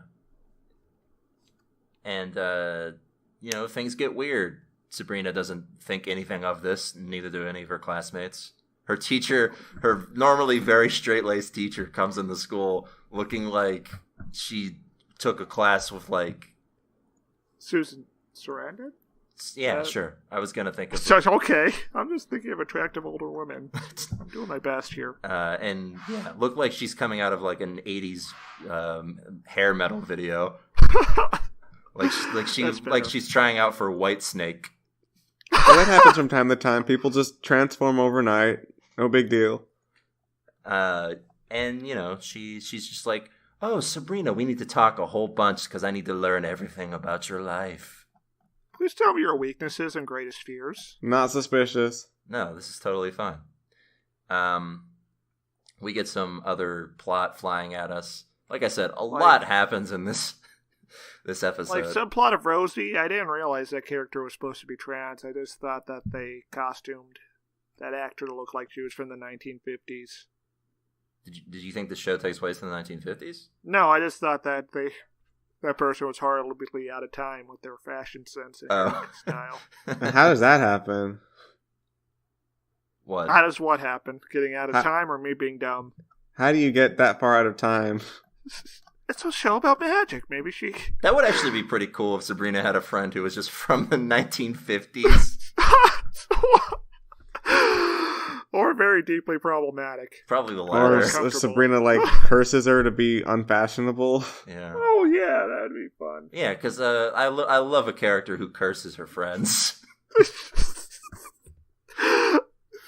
And, things get weird. Sabrina doesn't think anything of this, neither do any of her classmates. Her teacher, her normally very straight-laced teacher, comes into school looking like she took a class with, Susan Sarandon? Yeah, sure. I was going to think of... Okay. I'm just thinking of attractive older women. I'm doing my best here. Looked like she's coming out of, an 80s hair metal video. She's trying out for Whitesnake. Well, that happens from time to time. People just transform overnight. No big deal. She's just like, oh, Sabrina, we need to talk a whole bunch because I need to learn everything about your life. Please tell me your weaknesses and greatest fears. Not suspicious. No, this is totally fine. We get some other plot flying at us. Like I said, a lot happens in this episode. Subplot of Rosie, I didn't realize that character was supposed to be trans. I just thought that they costumed that actor to look like she was from the 1950s. Did you think the show takes place in the 1950s? No, I just thought that that person was horribly out of time with their fashion sense and style. How does that happen? What? How does what happen? Getting out of time or me being dumb? How do you get that far out of time? It's a show about magic. Maybe she... That would actually be pretty cool if Sabrina had a friend who was just from the 1950s. Or very deeply problematic. Probably the latter. Or if Sabrina, curses her to be unfashionable. Yeah. Oh, yeah, that'd be fun. Yeah, because I love a character who curses her friends.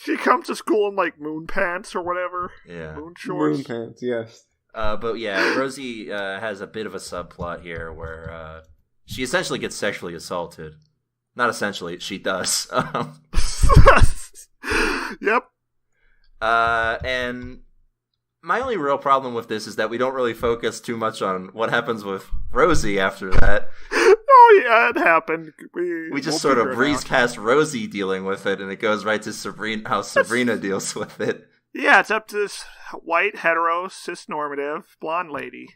She comes to school in, moon pants or whatever. Yeah. Moon shorts. Moon pants, yes. But yeah, Rosie has a bit of a subplot here where she essentially gets sexually assaulted. Not essentially, she does. Yep. And my only real problem with this is that we don't really focus too much on what happens with Rosie after that. Oh yeah, it happened. We just sort of breeze past Rosie dealing with it, and it goes right to Sabrina, how Sabrina deals with it. Yeah, it's up to this white, hetero, cis-normative, blonde lady.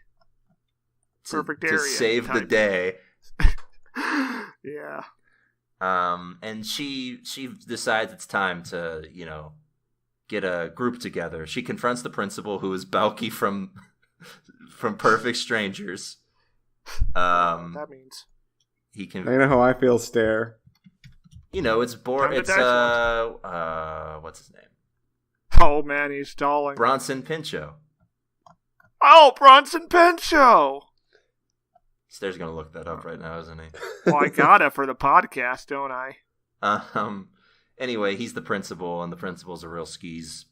Perfect area. To save the day. Yeah. And she decides it's time to, get a group together. She confronts the principal, who is Balky from Perfect Strangers. That means I know how I feel. Stare. It's boring. It's what's his name? Oh man, he's stalling. Bronson Pinchot. Oh, Bronson Pinchot. Stare's gonna look that up right now, isn't he? Well, I gotta for the podcast, don't I? Anyway, he's the principal, and the principal's a real skis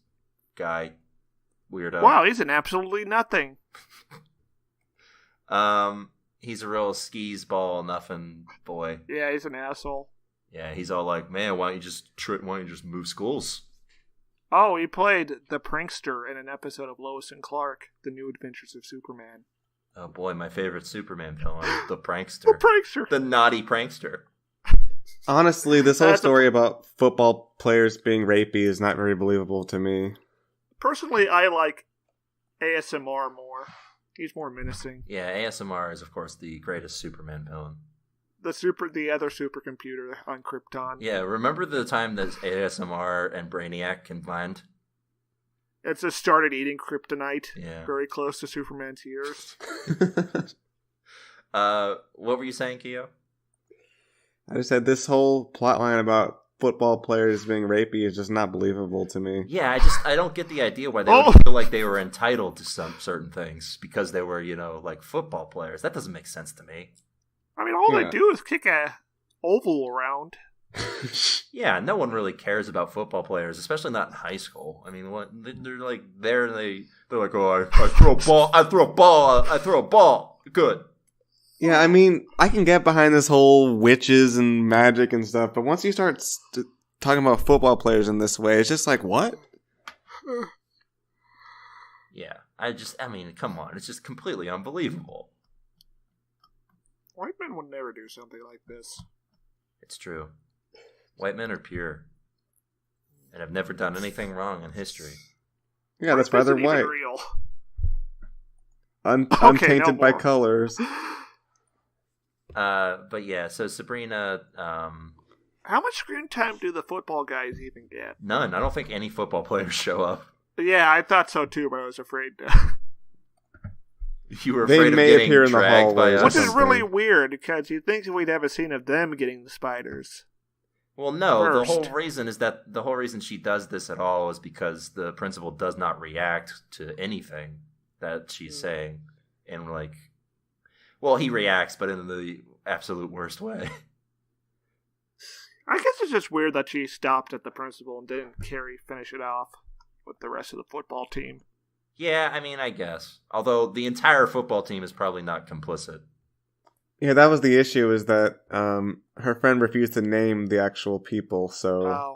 guy. Weirdo. Wow, he's an absolutely nothing. He's a real skis ball nothing boy. Yeah, he's an asshole. Yeah, he's all like, man, why don't you just move schools? Oh, he played the prankster in an episode of Lois and Clark, The New Adventures of Superman. Oh boy, my favorite Superman villain, the prankster. The prankster. The naughty prankster. Honestly, this whole story about football players being rapey is not very believable to me. Personally, I like ASMR more. He's more menacing. Yeah, ASMR is, of course, the greatest Superman villain. The other supercomputer on Krypton. Yeah, remember the time that ASMR and Brainiac combined? It just started eating kryptonite. Yeah. Very close to Superman's ears. What were you saying, Keo? I just said this whole plotline about football players being rapey is just not believable to me. Yeah, I don't get the idea why they would feel like they were entitled to some certain things because they were, like football players. That doesn't make sense to me. I mean, all they do is kick a oval around. Yeah, no one really cares about football players, especially not in high school. I mean, they're like they're like, oh, I throw a ball. Good. Yeah, I mean, I can get behind this whole witches and magic and stuff, but once you start talking about football players in this way, it's just like, what? Yeah, I mean, come on, it's just completely unbelievable. White men would never do something like this. It's true. White men are pure and have never done anything wrong in history. Yeah, that's why they're white. Real. Untainted by colors. But yeah, so Sabrina. How much screen time do the football guys even get? None. I don't think any football players show up. Yeah, I thought so too, but I was afraid to. You were afraid of getting dragged by us. Which is really weird, because you'd think we'd have a scene of them getting the spiders. Well, no, first. the whole reason she does this at all is because the principal does not react to anything that she's saying. And he reacts, but in the absolute worst way. I guess it's just weird that she stopped at the principal and didn't finish it off with the rest of the football team. Yeah, I mean, I guess. Although the entire football team is probably not complicit. Yeah, that was the issue, is that her friend refused to name the actual people, so... Oh.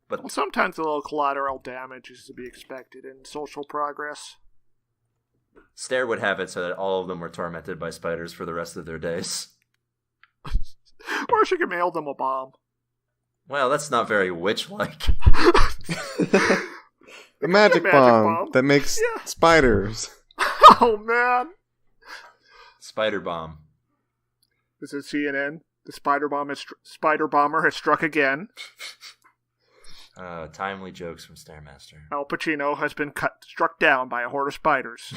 But sometimes a little collateral damage is to be expected in social progress. Stare would have it so that all of them were tormented by spiders for the rest of their days. Or she could mail them a bomb. Well, that's not very witch-like. The magic bomb that makes spiders. Oh, man. Spider bomb. This is CNN. The spider bomber has struck again. Timely jokes from Stairmaster. Al Pacino has been struck down by a horde of spiders.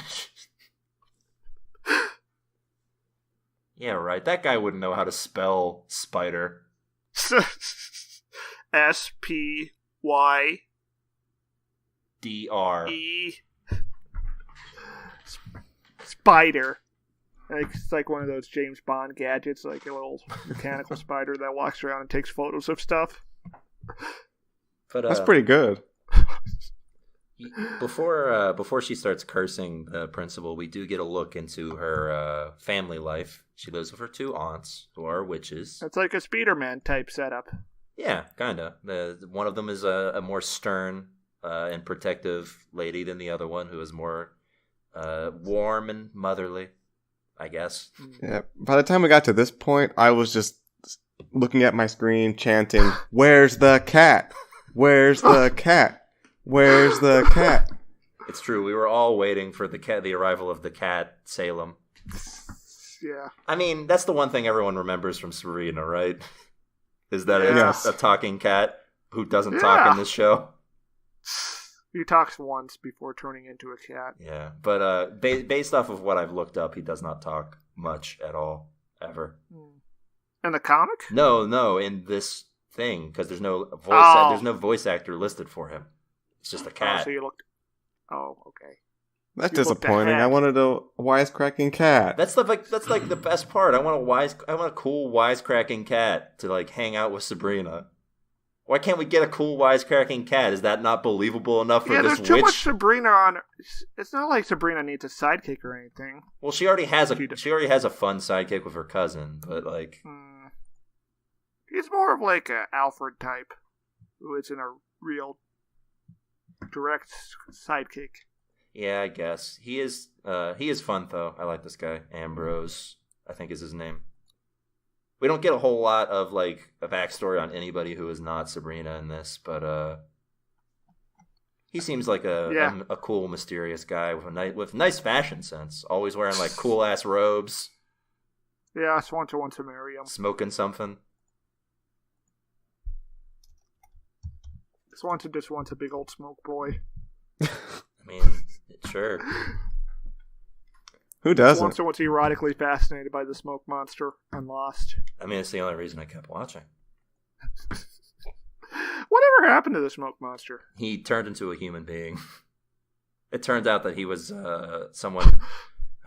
Yeah, right. That guy wouldn't know how to spell spider. S-P-Y... D-R. E. Spider. It's like one of those James Bond gadgets, like a little mechanical spider that walks around and takes photos of stuff. But that's pretty good. Before she starts cursing the principal, we do get a look into her family life. She lives with her two aunts, who are witches. It's like a Spider-Man type setup. Yeah, kind of. One of them is a more stern and protective lady than the other one, who is more warm and motherly, I guess. Yeah. By the time we got to this point, I was just looking at my screen chanting, "Where's the cat? Where's the cat? Where's the cat?" It's true. We were all waiting for the arrival of the cat, Salem. Yeah. I mean, that's the one thing everyone remembers from Sabrina, right? Is that yes. a talking cat? who doesn't talk in this show. He talks once before turning into a cat. Yeah, but based off of what I've looked up, he does not talk much at all, ever. In the comic? No, in this thing, because there's no voice actor listed for him. It's just a cat. Oh, so you looked. Oh, okay. That's You disappointing. I wanted a wisecracking cat. That's like the best part. I want a cool wisecracking cat to like hang out with Sabrina. Why can't we get a cool wisecracking cat? Is that not believable enough for this witch? Yeah, there's too much Sabrina on. It's not like Sabrina needs a sidekick or anything. Well, she already has a fun sidekick with her cousin, but like he's more of like a Alfred type, who isn't a real direct sidekick. Yeah, I guess he is. He is fun though. I like this guy. Ambrose, I think is his name. We don't get a whole lot of like a backstory on anybody who is not Sabrina in this, but he seems like a cool, mysterious guy with nice fashion sense. Always wearing like cool ass robes. Yeah, Swanson wants to marry him. Smoking something. Swanson just wants a big old smoke boy. I mean, sure. Who doesn't? Swanson was erotically fascinated by the smoke monster on Lost. I mean, it's the only reason I kept watching. Whatever happened to the smoke monster? He turned into a human being. It turns out that he was someone.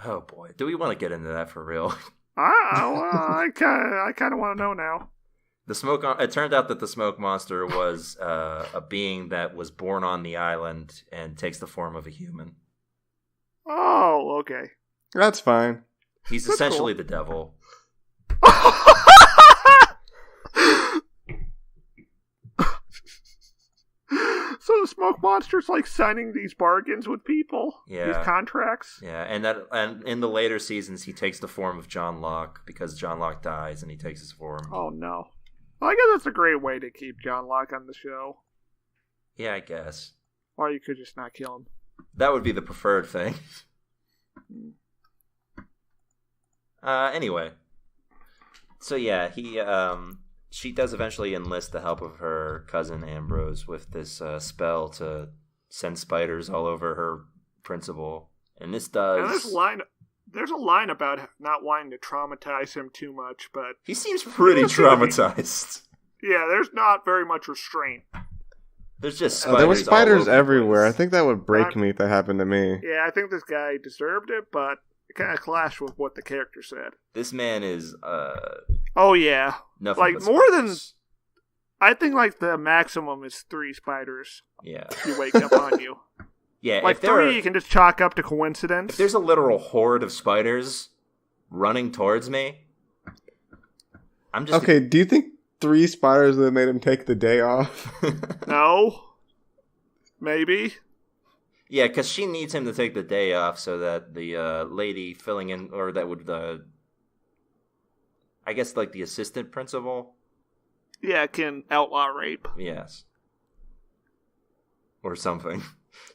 Oh boy, do we want to get into that for real? I kind of want to know now. It turned out that the smoke monster was a being that was born on the island and takes the form of a human. Oh, okay. That's fine. He's That's essentially cool. the devil. So the smoke monster's like signing these bargains with people, these contracts. Yeah, and in the later seasons, he takes the form of John Locke because John Locke dies, and he takes his form. Oh no! Well, I guess that's a great way to keep John Locke on the show. Yeah, I guess. Or you could just not kill him. That would be the preferred thing. Anyway, so yeah, she does eventually enlist the help of her cousin Ambrose with this spell to send spiders all over her principal, and this does. And there's a line about not wanting to traumatize him too much, but he seems pretty traumatized. Yeah, there's not very much restraint. There's just spiders. There were spiders all over everywhere. I think that would break me if that happened to me. Yeah, I think this guy deserved it, but it kind of clashed with what the character said. This man is oh yeah, nothing like but more than. spiders. I think like the maximum is 3 spiders. Yeah, You wake up on you. Yeah, Like 3, you can just chalk up to coincidence. If there's a literal horde of spiders running towards me, I'm just okay. Do you think 3 spiders would have made him take the day off? No, maybe. Yeah, because she needs him to take the day off so that the lady filling in, or that would I guess like the assistant principal. Yeah, can outlaw rape. Yes, or something.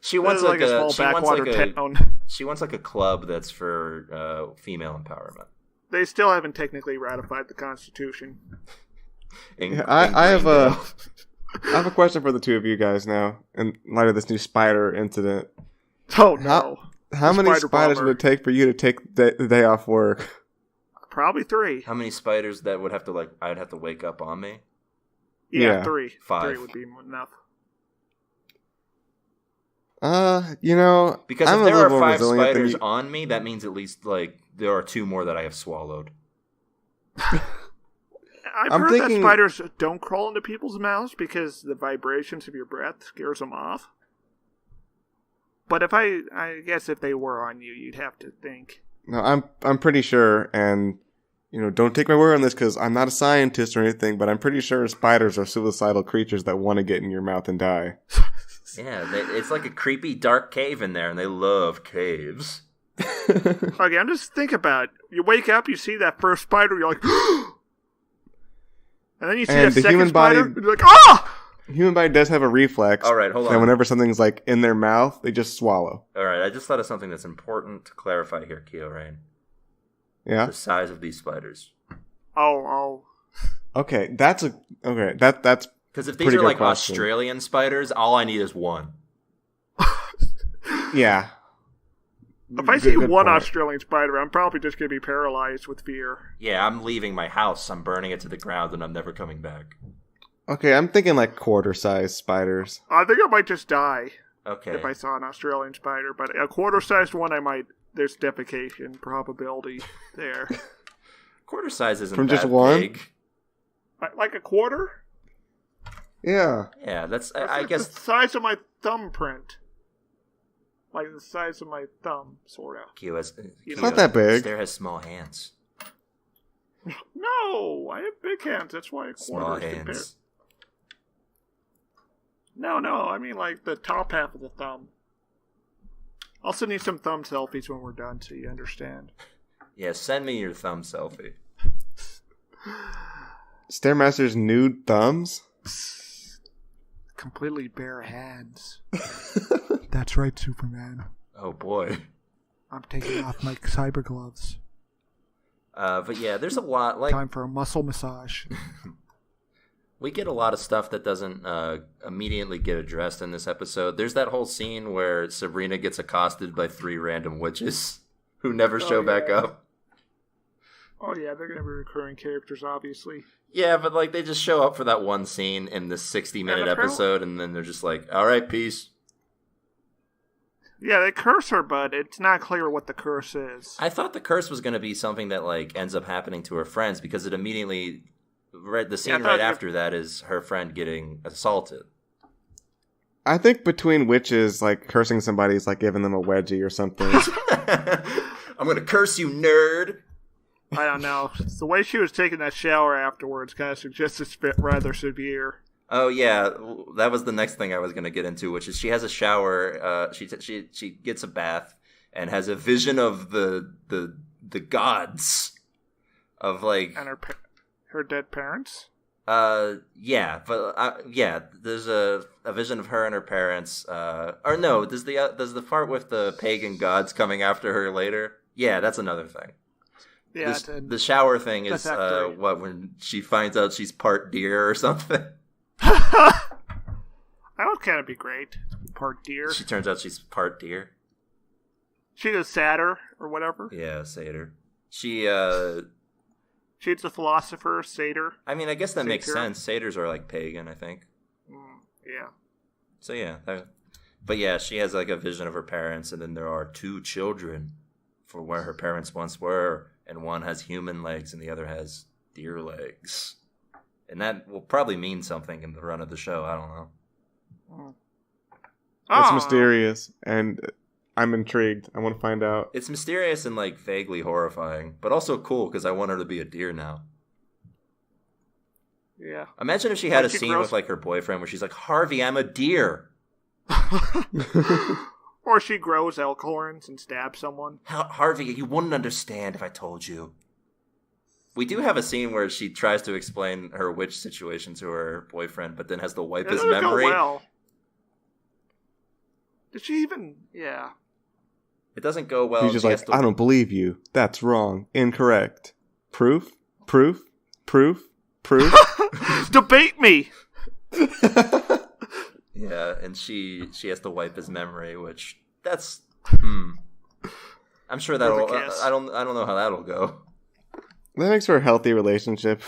She wants like a small backwater town. She wants like a club that's for female empowerment. They still haven't technically ratified the Constitution. I have a question for the two of you guys now, in light of this new spider incident. Oh no! How many spiders would it take for you to take the day off work? Probably 3. How many spiders that would have to I'd have to wake up on me? Yeah, Yeah. 3. 5. 3 would be enough. Because I'm if there a are little more 5 resilient than spiders you. on me, that means at least there are 2 more that I have swallowed. I've heard that spiders don't crawl into people's mouths because the vibrations of your breath scares them off. But I guess if they were on you, you'd have to think. No, I'm pretty sure, and don't take my word on this because I'm not a scientist or anything, but I'm pretty sure spiders are suicidal creatures that want to get in your mouth and die. Yeah, it's like a creepy dark cave in there, and they love caves. Okay, I'm just thinking about it. You wake up, you see that first spider, you're like, and then you see And that the second human spider, body- and you're like, ah! Human body does have a reflex. All right, hold on. And whenever something's like in their mouth, they just swallow. All right, I just thought of something that's important to clarify here, Kiorein. Yeah. The size of these spiders. Oh. Okay, that's Because if these Pretty are good like question. Australian spiders, all I need is one. Yeah. If I see Good one point. Australian spider, I'm probably just going to be paralyzed with fear. Yeah, I'm leaving my house. I'm burning it to the ground, and I'm never coming back. Okay, I'm thinking like quarter-sized spiders. I think I might just die Okay. if I saw an Australian spider, but a quarter-sized one, I might. There's defecation probability there. Quarter size isn't From that just one? big. Like a quarter? Yeah. Yeah, that's I Like guess. the size of my thumbprint. Like the size of my thumb, sort of. It's not that big. Stair has small hands. No, I have big hands. That's why a Small quarter is compared. hands. No, I mean like the top half of the thumb. I'll send you some thumb selfies when we're done so you understand. Yeah, send me your thumb selfie. Stairmaster's nude thumbs? Completely bare hands. That's right, Superman. Oh boy. I'm taking off my cyber gloves. But yeah, there's a lot. Like Time for a muscle massage. we get a lot of stuff that doesn't immediately get addressed in this episode. There's that whole scene where Sabrina gets accosted by 3 random witches who never show back up. Oh yeah, they're going to be recurring characters, obviously. Yeah, but like they just show up for that one scene in this 60-minute episode, and then they're just like, "All right, peace." Yeah, they curse her, but it's not clear what the curse is. I thought the curse was going to be something that like ends up happening to her friends because it immediately the scene right after that is her friend getting assaulted. I think between witches, like cursing somebody is like giving them a wedgie or something. I'm going to curse you, nerd. I don't know. The way she was taking that shower afterwards kind of suggests it's rather severe. Oh yeah, that was the next thing I was going to get into, which is she has a shower. She gets a bath and has a vision of the gods of like And her dead parents? yeah, but yeah, there's a vision of her and her parents. Or no, does the part with the pagan gods coming after her later? Yeah, that's another thing. Yeah, The shower thing is Act 3. when she finds out she's part deer or something. That would kind of be great. Part deer. She turns out she's part deer. She's a satyr or whatever. Yeah, satyr. She's a philosopher, satyr. I mean, I guess that makes Satyr. sense. Satyrs are like pagan, I think. Yeah. So yeah, but yeah, she has like a vision of her parents, and then there are 2 children for where her parents once were, and one has human legs and the other has deer legs. And that will probably mean something in the run of the show. I don't know. It's mysterious, and I'm intrigued. I want to find out. It's mysterious and like vaguely horrifying, but also cool because I want her to be a deer now. Yeah. Imagine if she had Like a she scene grows- with like her boyfriend where she's like, "Harvey, I'm a deer." Or she grows elk horns and stabs someone. Harvey, you wouldn't understand if I told you. We do have a scene where she tries to explain her witch situation to her boyfriend, but then has to wipe his It doesn't memory. go well. Did she even? Yeah. It doesn't go well. He's just She like, has to- I don't believe you. That's wrong. Incorrect. Proof? Proof? Proof? Proof? Debate me. Yeah, and she has to wipe his memory, which that's I'm sure that'll kiss. I don't know how that'll go. That makes for a healthy relationship.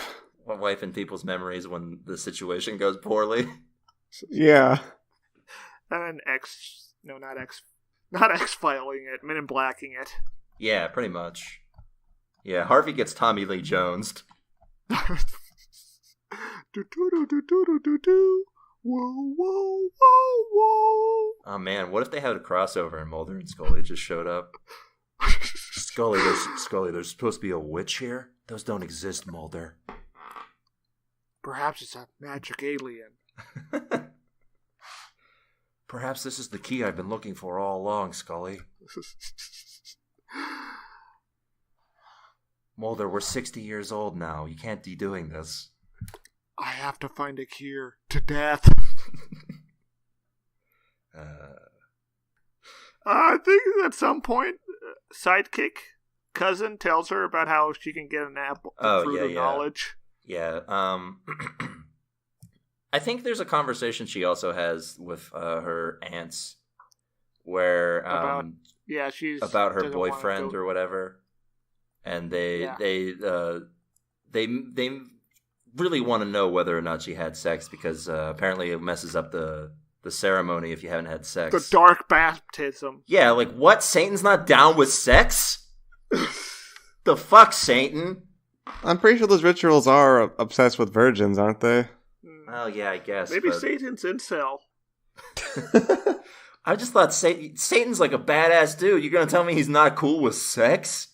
Wiping people's memories when the situation goes poorly. Yeah. And not X-filing it, Men in Blacking it. Yeah, pretty much. Yeah, Harvey gets Tommy Lee Jonesed. Do. Whoa, whoa, whoa, whoa. Oh man, what if they had a crossover and Mulder and Scully just showed up? Scully, there's supposed to be a witch here? Those don't exist, Mulder. Perhaps it's a magic alien. Perhaps this is the key I've been looking for all along, Scully. Mulder, we're 60 years old now. You can't be doing this. I have to find a cure to death. I think at some point, sidekick cousin tells her about how she can get an apple, fruit of knowledge. Yeah. I think there's a conversation she also has with her aunts where she's about her doesn't boyfriend wanna go- or whatever, and they really want to know whether or not she had sex because apparently it messes up the ceremony if you haven't had sex. The dark baptism. Yeah, like what? Satan's not down with sex? The fuck, Satan? I'm pretty sure those rituals are obsessed with virgins, aren't they? Oh yeah, I guess. Maybe Satan's incel. I just thought Satan's like a badass dude. You're gonna tell me he's not cool with sex?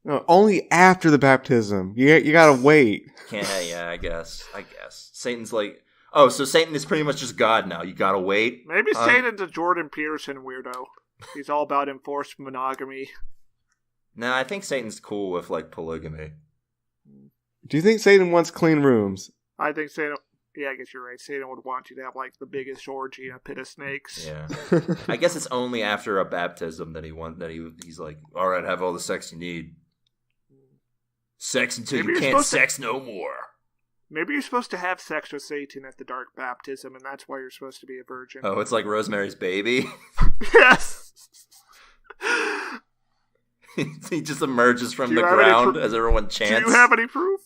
No, only after the baptism. You gotta wait. Yeah, I guess. Satan's like, oh, so Satan is pretty much just God now. You gotta wait. Maybe Satan's a Jordan Peterson weirdo. He's all about enforced monogamy. Nah, I think Satan's cool with like polygamy. Do you think Satan wants clean rooms? I think Satan. Yeah, I guess you're right. Satan would want you to have like the biggest orgy in a pit of snakes. Yeah, I guess it's only after a baptism that he's like, all right, have all the sex you need. Sex until you can't sex no more. Maybe you're supposed to have sex with Satan at the dark baptism, and that's why you're supposed to be a virgin. Oh, it's like Rosemary's Baby. Yes. He just emerges from the ground as everyone chants. Do you have any proof?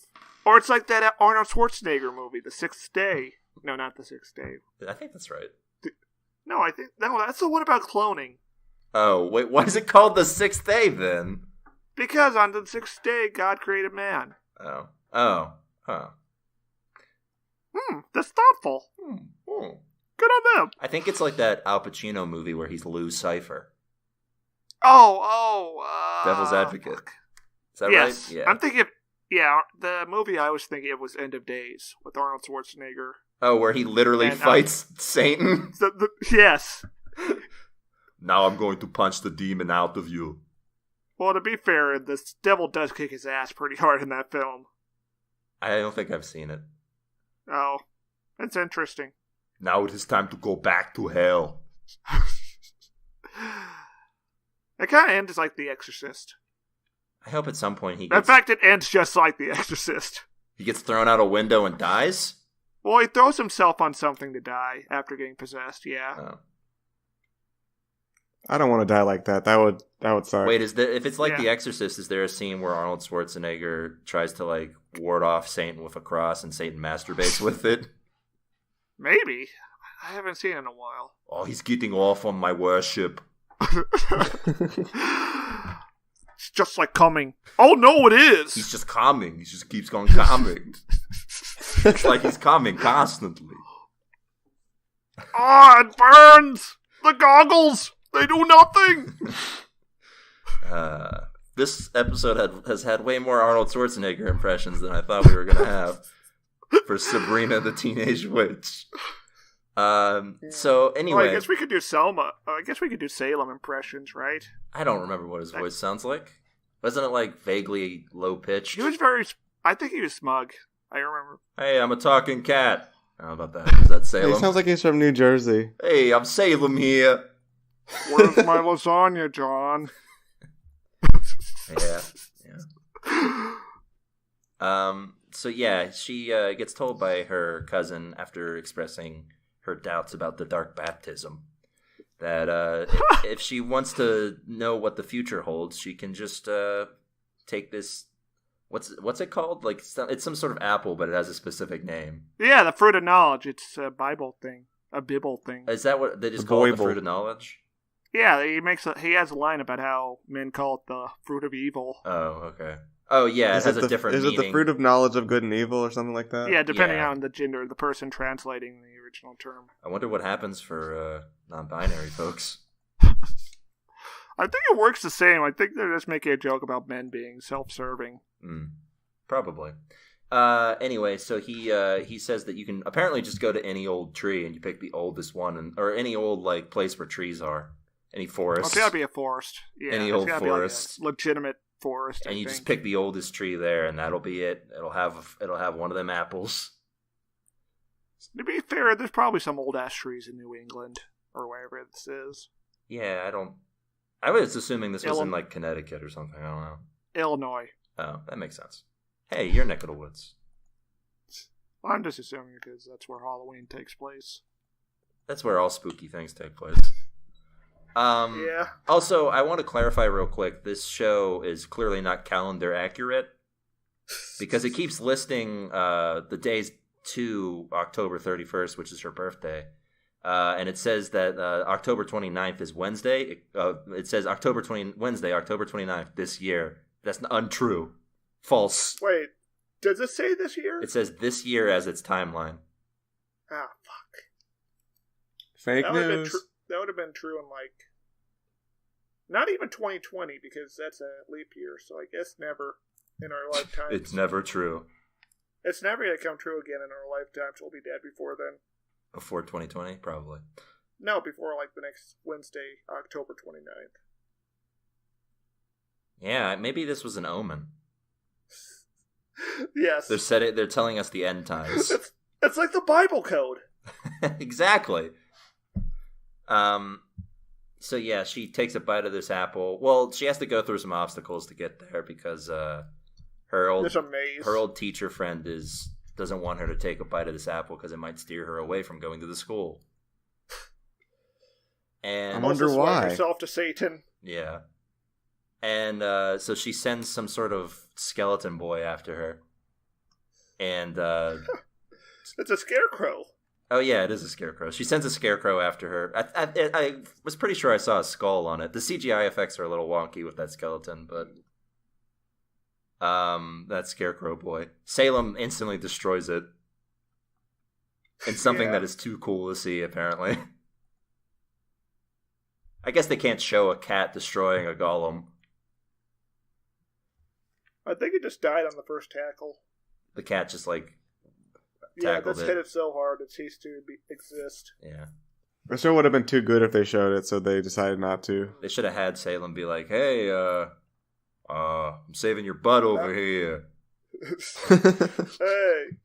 Or it's like that Arnold Schwarzenegger movie, The Sixth Day. No, not The Sixth Day. I think that's right. No, that's the one about cloning. Oh, wait, why is it called The Sixth Day then? Because on the sixth day, God created man. Oh. That's thoughtful. Good on them. I think it's like that Al Pacino movie where he's Lou Cypher. Devil's Advocate. Is that right? Yeah. I'm thinking, the movie I was thinking of was End of Days with Arnold Schwarzenegger. Oh, where he literally fights Satan? Yes. Now I'm going to punch the demon out of you. Well, to be fair, the devil does kick his ass pretty hard in that film. I don't think I've seen it. Oh, that's interesting. Now it is time to go back to hell. It kind of ends like The Exorcist. I hope at some point In fact, it ends just like The Exorcist. He gets thrown out a window and dies? Well, he throws himself on something to die after getting possessed, yeah. Oh. I don't want to die like that. That would suck. Wait, if it's like The Exorcist, is there a scene where Arnold Schwarzenegger tries to like ward off Satan with a cross and Satan masturbates with it? Maybe. I haven't seen it in a while. Oh, he's getting off on my worship. It's just like coming. Oh no, it is. He's just coming. He just keeps going coming. It's like he's coming constantly. It burns. The goggles. They do nothing. This episode has had way more Arnold Schwarzenegger impressions than I thought we were going to have for Sabrina the Teenage Witch. So anyway, I guess we could do Selma. I guess we could do Salem impressions, right? I don't remember what his voice sounds like. Wasn't it like vaguely low pitched? He was I think he was smug. I remember. Hey, I'm a talking cat. How about that? Is that Salem? He sounds like he's from New Jersey. Hey, I'm Salem here. Where's my lasagna, John? Yeah. So yeah, she gets told by her cousin after expressing her doubts about the dark baptism that if she wants to know what the future holds, she can just take this. What's it called? Like it's some sort of apple, but it has a specific name. Yeah, the fruit of knowledge. It's a Bible thing, a Bible thing. Is that what they just call it? The fruit of knowledge? Yeah, he has a line about how men call it the fruit of evil. Oh, okay. Oh, yeah, it has a different meaning. Is it the fruit of knowledge of good and evil or something like that? Yeah, depending on the gender of the person translating the original term. I wonder what happens for non-binary folks. I think it works the same. I think they're just making a joke about men being self-serving. Probably. Anyway, so he says that you can apparently just go to any old tree and you pick the oldest one, or any old like place where trees are. Any forest. It's gotta be a forest. Yeah, any old forest. Like legitimate forest. And you just pick the oldest tree there, and that'll be it. It'll have one of them apples. To be fair, there's probably some old ash trees in New England or wherever this is. Yeah, I was assuming this was in like Connecticut or something. I don't know. Illinois. Oh, that makes sense. Hey, your neck of the woods. I'm just assuming because that's where Halloween takes place. That's where all spooky things take place. Yeah. Also, I want to clarify real quick. This show is clearly not calendar accurate because it keeps listing the days to October 31st, which is her birthday. And it says that October 29th is Wednesday. It says Wednesday, October 29th this year. That's untrue. False. Wait, does it say this year? It says this year as its timeline. Ah, fuck. Fake news. That would have been true in, not even 2020, because that's a leap year, so I guess never in our lifetime. It's never true. It's never going to come true again in our lifetimes. We'll be dead before then. Before 2020, probably. No, before, the next Wednesday, October 29th. Yeah, maybe this was an omen. Yes. They're telling us the end times. It's like the Bible code. Exactly. So yeah, she takes a bite of this apple. Well, she has to go through some obstacles to get there because her old teacher friend doesn't want her to take a bite of this apple because it might steer her away from going to the school. And I wonder why. Herself to Satan. Yeah. And so she sends some sort of skeleton boy after her. And it's a scarecrow. Oh yeah, it is a scarecrow. She sends a scarecrow after her. I was pretty sure I saw a skull on it. The CGI effects are a little wonky with that skeleton, but that scarecrow boy. Salem instantly destroys it. In something that is too cool to see, apparently. I guess they can't show a cat destroying a golem. I think it just died on the first tackle. The cat just tackled that's hit it so hard it ceased to exist. Yeah. The show would have been too good if they showed it, so they decided not to. They should have had Salem be like, "Hey, I'm saving your butt over here." Hey,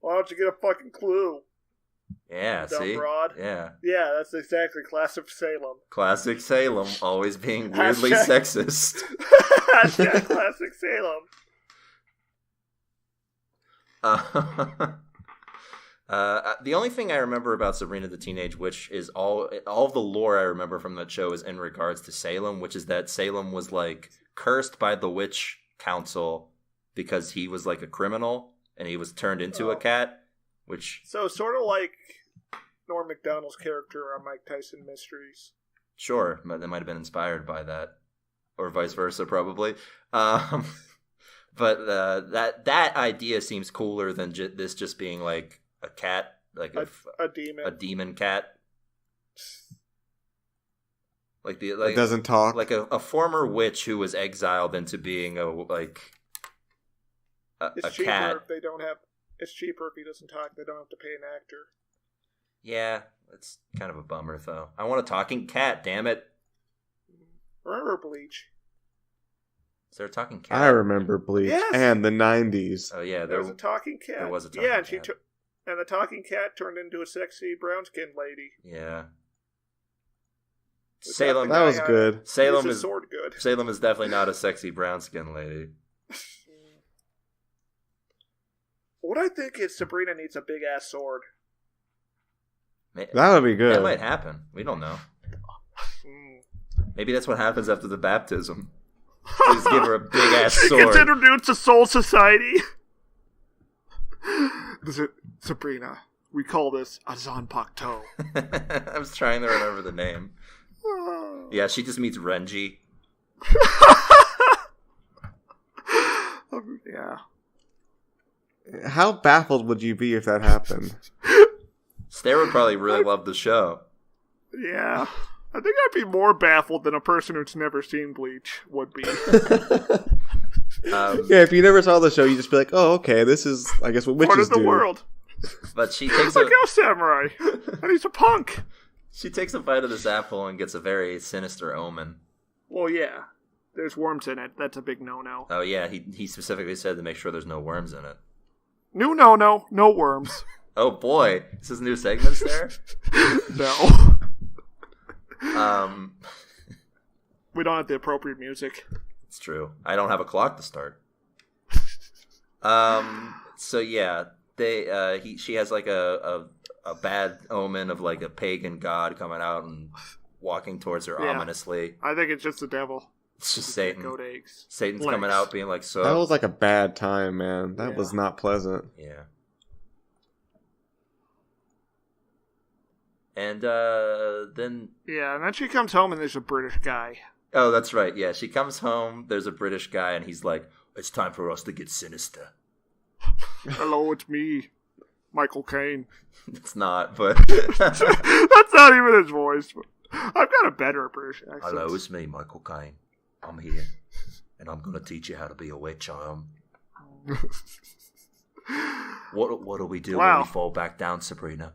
why don't you get a fucking clue? Yeah, see? Broad. Yeah. Yeah, that's exactly classic Salem. Classic Salem, always being weirdly sexist. Hashtag classic Salem. The only thing I remember about Sabrina the Teenage Witch is all of the lore I remember from that show is in regards to Salem, which is that Salem was cursed by the witch council because he was a criminal and he was turned into a cat, which so sort of like Norm Macdonald's character on Mike Tyson Mysteries. Sure, that might have been inspired by that, or vice versa, probably. But that idea seems cooler than this just being a cat, a demon, a demon cat, it doesn't talk, a former witch who was exiled into being a cat. If they don't have, it's cheaper if he doesn't talk. They don't have to pay an actor. Yeah, it's kind of a bummer though. I want a talking cat. Damn it! Remember Bleach? Is there a talking cat? I remember Bleach. Yes. And the 90s. Oh yeah, there was a talking cat. There was a talking cat. And the talking cat turned into a sexy brown-skinned lady. Yeah. Salem, that was good. Salem is sword good. Salem is definitely not a sexy brown-skinned lady. What I think is Sabrina needs a big-ass sword. That would be good. That might happen. We don't know. Maybe that's what happens after the baptism. Please give her a big-ass sword. She gets introduced to Soul Society. Sabrina, we call this a Zanpakuto. I was trying to remember the name. Yeah, she just meets Renji. Yeah. How baffled would you be if that happened? Stair would probably really love the show. Yeah. I think I'd be more baffled than a person who's never seen Bleach would be. Yeah, if you never saw the show, you just be like, "Oh, okay, this is, I guess, what witches do." Part of the world. But she takes like a samurai, and he's a punk. She takes a bite of this apple and gets a very sinister omen. Well, yeah, there's worms in it. That's a big no-no. Oh yeah, he specifically said to make sure there's no worms in it. New no-no, no worms. Oh boy, this is new segments there. No. We don't have the appropriate music. It's true. I don't have a clock to start. So yeah, she has like a bad omen of like a pagan god coming out and walking towards her ominously. I think it's just the devil. It's just Satan. Goat eggs. Satan's coming out being like, so. That was like a bad time, man. That was not pleasant. Yeah. And then. Yeah, and then she comes home and there's a British guy. Oh, that's right. Yeah, she comes home. There's a British guy, and he's like, "It's time for us to get sinister." Hello, it's me, Michael Caine. It's not, but that's not even his voice. But I've got a better British accent. Hello, it's me, Michael Caine. I'm here, and I'm gonna teach you how to be a witch. What do we do when we fall back down, Sabrina?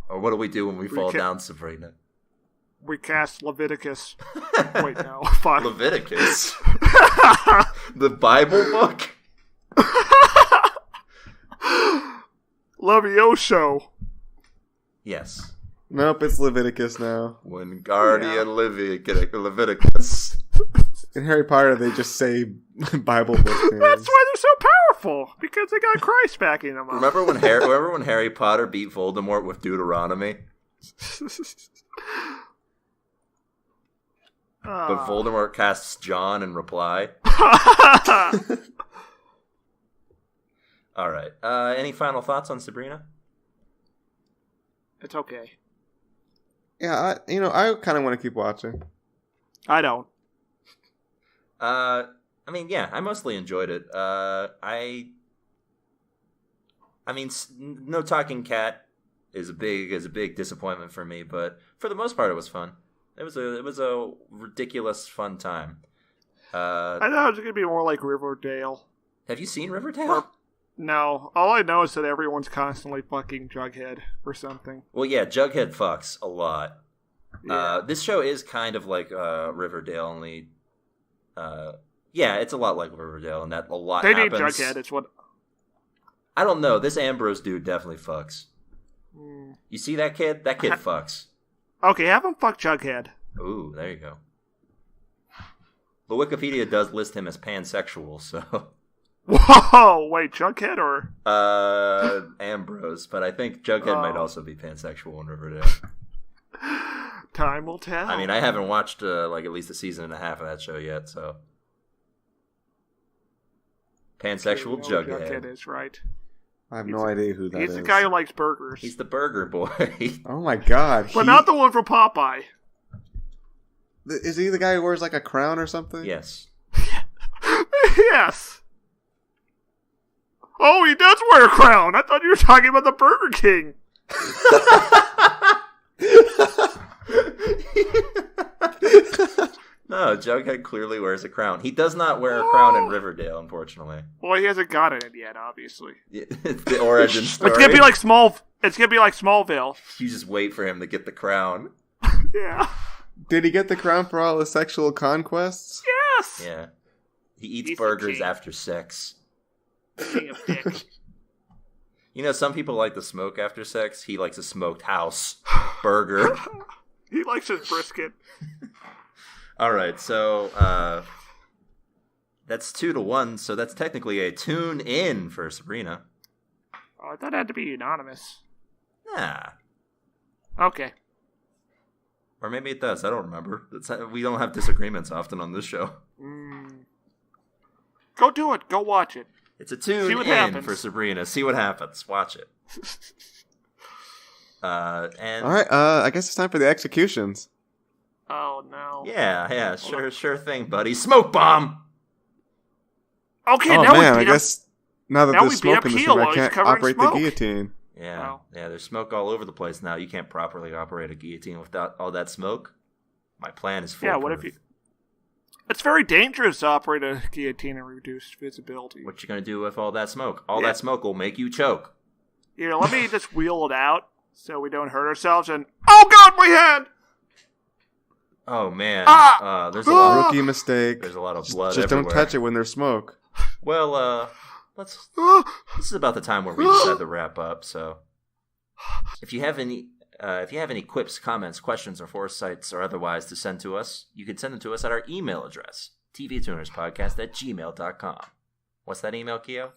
Or what do we do when we fall down, Sabrina? We cast Leviticus. Wait, no. Fuck. Leviticus? The Bible book? Levioso. Yes. Nope, it's Leviticus now. Wingardium Leviticus. In Harry Potter, they just say Bible book names. That's why they're so powerful. Because they got Christ backing them up. Remember when Harry Potter beat Voldemort with Deuteronomy? But Voldemort casts John in reply. All right. Any final thoughts on Sabrina? It's okay. Yeah, I kind of want to keep watching. I don't. I mean, yeah, I mostly enjoyed it. I mean, no talking cat is a big disappointment for me, but for the most part, it was fun. It was a ridiculous fun time. I thought it was gonna be more like Riverdale. Have you seen Riverdale? No. All I know is that everyone's constantly fucking Jughead or something. Well, yeah, Jughead fucks a lot. Yeah. This show is kind of like Riverdale, only. Yeah, it's a lot like Riverdale, and that a lot they happens. need Jughead. It's what. I don't know. This Ambrose dude definitely fucks. You see that kid? That kid fucks. Okay, have him fuck Jughead. Ooh, there you go. But Wikipedia does list him as pansexual, so. Whoa! Wait, Jughead or? Ambrose, but I think Jughead might also be pansexual in Riverdale. Time will tell. I mean, I haven't watched like at least a season and a half of that show yet, so. Pansexual Jughead. Jughead is right. I have no idea who that is. He's the guy who likes burgers. He's the burger boy. Oh my god. But not the one from Popeye. Is he the guy who wears like a crown or something? Yes. Yes. Oh, he does wear a crown. I thought you were talking about the Burger King. No, Jughead clearly wears a crown. He does not wear a crown in Riverdale, unfortunately. Well, he hasn't gotten it yet, obviously. It's the origin story. It's gonna be like Smallville. You just wait for him to get the crown. Yeah. Did he get the crown for all his sexual conquests? Yes. Yeah. He eats He's burgers after sex. The king of dick. You know, some people like to smoke after sex. He likes a smoked house burger. He likes his brisket. All right, so that's 2-1. So that's technically a tune in for Sabrina. Oh, I thought it had to be unanimous. Nah, Okay. or maybe it does. I don't remember. We don't have disagreements often on this show. Go do it. Go watch it. It's a tune in happens. for Sabrina. See what happens. Watch it. And All right, I guess it's time for the executions. Oh no. yeah, sure thing, buddy. Smoke bomb. Okay, Oh now man, we I guess now that now there's we beat smoke up in this Keel room, I while he's can't covered in operate smoke. the guillotine. Yeah, Wow. yeah. There's smoke all over the place now. You can't properly operate a guillotine without all that smoke. My plan is foolproof. Yeah, what if you... It's very dangerous to operate a guillotine and reduce visibility. What you gonna do with all that smoke? All that smoke will make you choke. Here, let me just wheel it out so we don't hurt ourselves and... Oh god, my hand! Oh man, there's a Ah! lot. Rookie mistake. There's a lot of blood. Just everywhere. don't touch it when there's smoke. Well, let's. Ah! This is about the time where we decide to wrap up. So, if you have any quips, comments, questions, or foresights, or otherwise to send to us, you can send them to us at our email address, tvtunerspodcast@gmail.com. What's that email, Keo?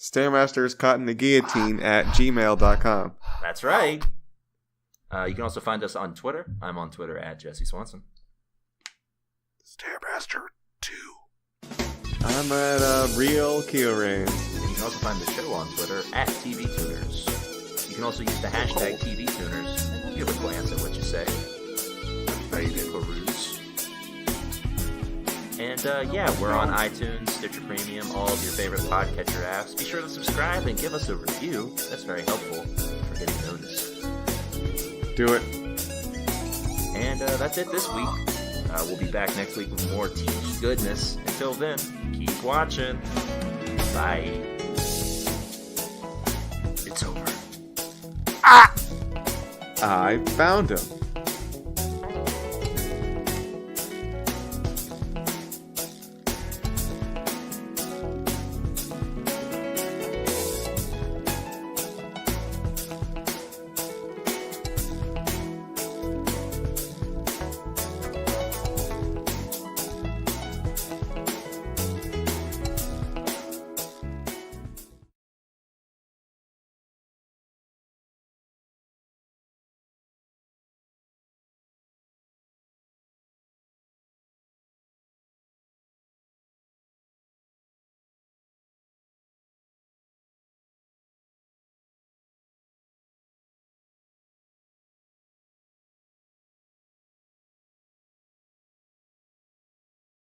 Stairmaster is caught in the guillotine at gmail.com. That's right. You can also find us on Twitter. I'm on Twitter at Jesse Swanson. Stairmaster 2. I'm at Real Kiorein. And you can also find the show on Twitter at TV Tuners. You can also use the hashtag TV Tuners and give a glance at what you say. Peruse. And we're on iTunes, Stitcher Premium, all of your favorite podcatcher apps. Be sure to subscribe and give us a review. That's very helpful for getting noticed. Do it. And that's it this week. We'll be back next week with more TV goodness. Until then, keep watching. Bye. It's over. I found him.